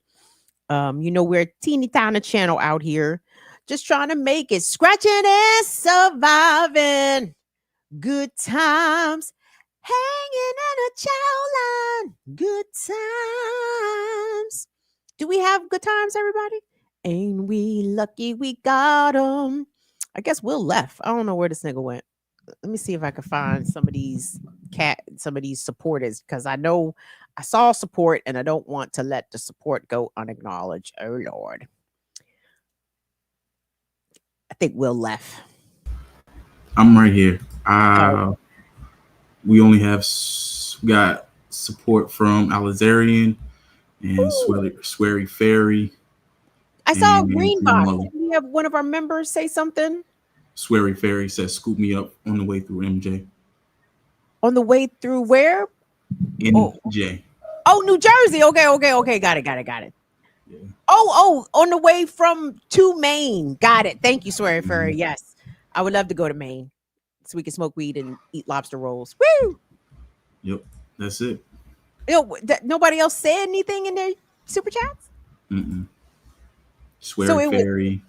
We're a teeny tiny channel out here just trying to make it, scratching and surviving. Good times, hanging in a chow line. Good times. Do we have good times, everybody? Ain't we lucky we got them? I guess Will left. I don't know where this nigga went. Let me see if I can find some of these supporters, because I know I saw support and I don't want to let the support go unacknowledged. Oh Lord. I think Will left. I'm right here. We only got support from Alizarian and Sweary Fairy. I saw a green box. Did we have one of our members say something? Sweary Fairy says, "Scoop me up on the way through MJ." On the way through where? MJ. Oh, New Jersey. Okay. Got it. Yeah. Oh, on the way to Maine. Got it. Thank you, Sweary Fairy. Yes, I would love to go to Maine so we can smoke weed and eat lobster rolls. Woo! Yep, that's it. Nobody else said anything in their super chats. Swear So it was. Fairy,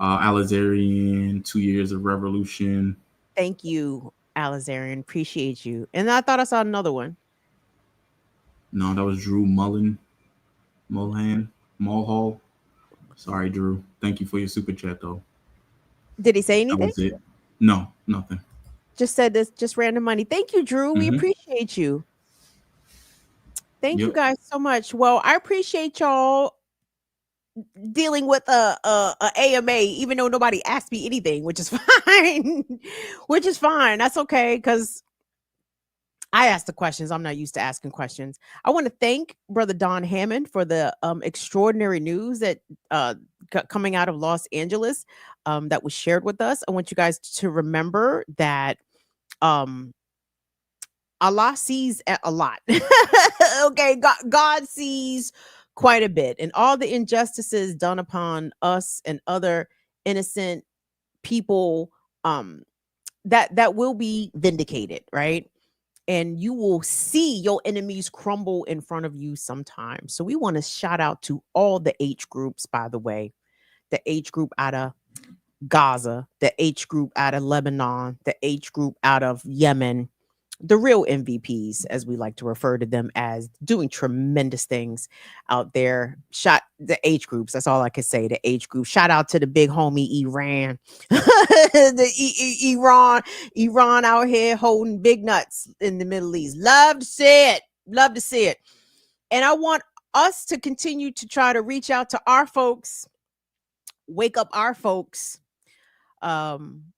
Alizarian, 2 Years of Revolution. Thank you, Alizarian. Appreciate you. And I thought I saw another one. No, that was Drew Mulhall. Sorry, Drew. Thank you for your super chat, though. Did he say That anything? was it. No, nothing. Just said this, just random money. Thank you, Drew. We appreciate you. Thank you guys so much. Well, I appreciate y'all dealing with a AMA, even though nobody asked me anything, which is fine. Which is fine. That's okay, because I ask the questions. I'm not used to asking questions. I want to thank Brother Don Hammond for the extraordinary news that coming out of Los Angeles that was shared with us. I want you guys to remember that Allah sees a lot. Okay, God sees quite a bit, and all the injustices done upon us and other innocent people that will be vindicated, right? And you will see your enemies crumble in front of you sometime. So we want to shout out to all the H groups, by the way, the H group out of Gaza, the H group out of Lebanon, the H group out of Yemen, the real MVPs, as we like to refer to them as, doing tremendous things out there. Shot the H groups. That's all I can say. The H group. Shout out to the big homie Iran. Iran out here holding big nuts in the Middle East. Love to see it. Love to see it. And I want us to continue to try to reach out to our folks, wake up our folks,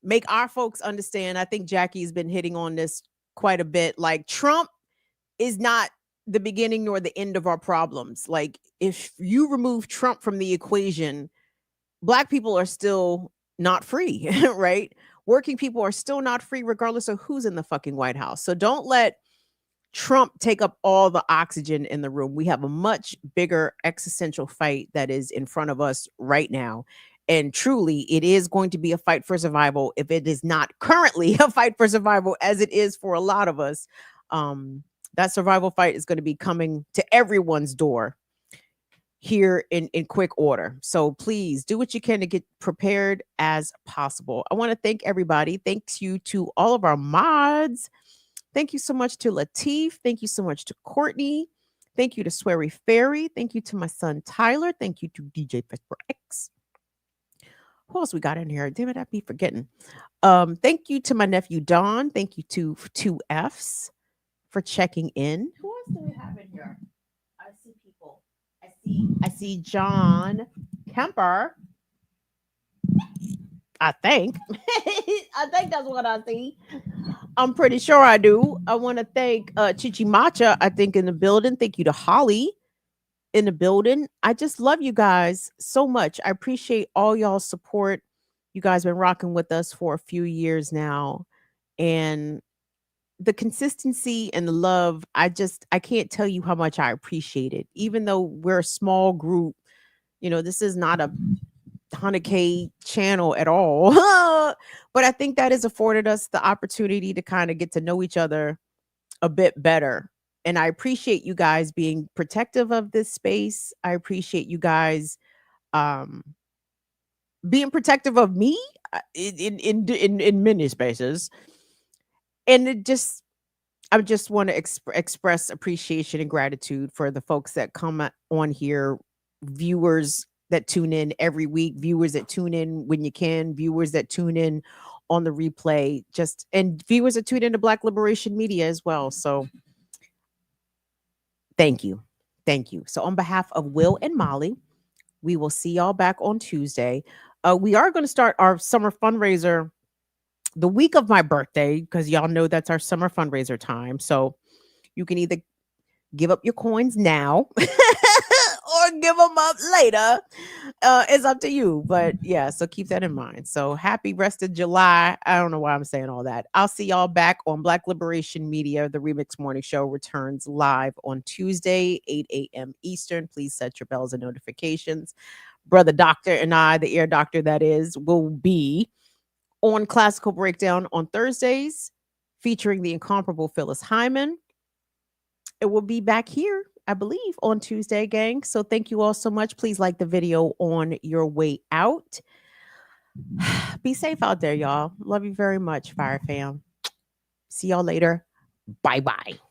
make our folks understand. I think Jackie's been hitting on this quite a bit. Like, Trump is not the beginning nor the end of our problems. Like, if you remove Trump from the equation, Black people are still not free, right? Working people are still not free, regardless of who's in the fucking White House. So don't let Trump take up all the oxygen in the room. We have a much bigger existential fight that is in front of us right now. And truly, it is going to be a fight for survival, if it is not currently a fight for survival, as it is for a lot of us. That survival fight is going to be coming to everyone's door here in quick order. So please do what you can to get prepared as possible. I want to thank everybody. Thanks you to all of our mods. Thank you so much to Latif. Thank you so much to Courtney. Thank you to Swery Fairy. Thank you to my son Tyler. Thank you to DJ Vesper X. Who else we got in here? Damn it, I be forgetting. Thank you to my nephew Don. Thank you to 2Fs for checking in. Who else do we have in here? I see people. I see John Kemper. I think. I think that's what I see. I'm pretty sure I do. I want to thank Chichi Macha, I think, in the building. Thank you to Holly in the building. I just love you guys so much. I appreciate all y'all's support. You guys been rocking with us for a few years now. And the consistency and the love, I can't tell you how much I appreciate it. Even though we're a small group, this is not a 100K channel at all. But I think that has afforded us the opportunity to kind of get to know each other a bit better. And I appreciate you guys being protective of this space. I appreciate you guys being protective of me in many spaces. And I just want to express appreciation and gratitude for the folks that come on here, viewers that tune in every week, viewers that tune in when you can, viewers that tune in on the replay, and viewers that tune into Black Liberation Media as well. So thank you. Thank you. So on behalf of Will and Molly, we will see y'all back on Tuesday. We are going to start our summer fundraiser the week of my birthday, because y'all know that's our summer fundraiser time. So you can either give up your coins now or give them up later. It's up to you. But yeah, so keep that in mind. So happy rest of July. I don't know why I'm saying all that. I'll see y'all back on Black Liberation Media. The Remix Morning Show returns live on Tuesday, 8 a.m. Eastern. Please set your bells and notifications. Brother Doctor and I, the Air Doctor that is, will be on Classical Breakdown on Thursdays, featuring the incomparable Phyllis Hyman. it will be back here, I believe, on Tuesday, gang. So thank you all so much. Please like the video on your way out. Be safe out there, y'all. Love you very much, Fire Fam. See y'all later. Bye-bye.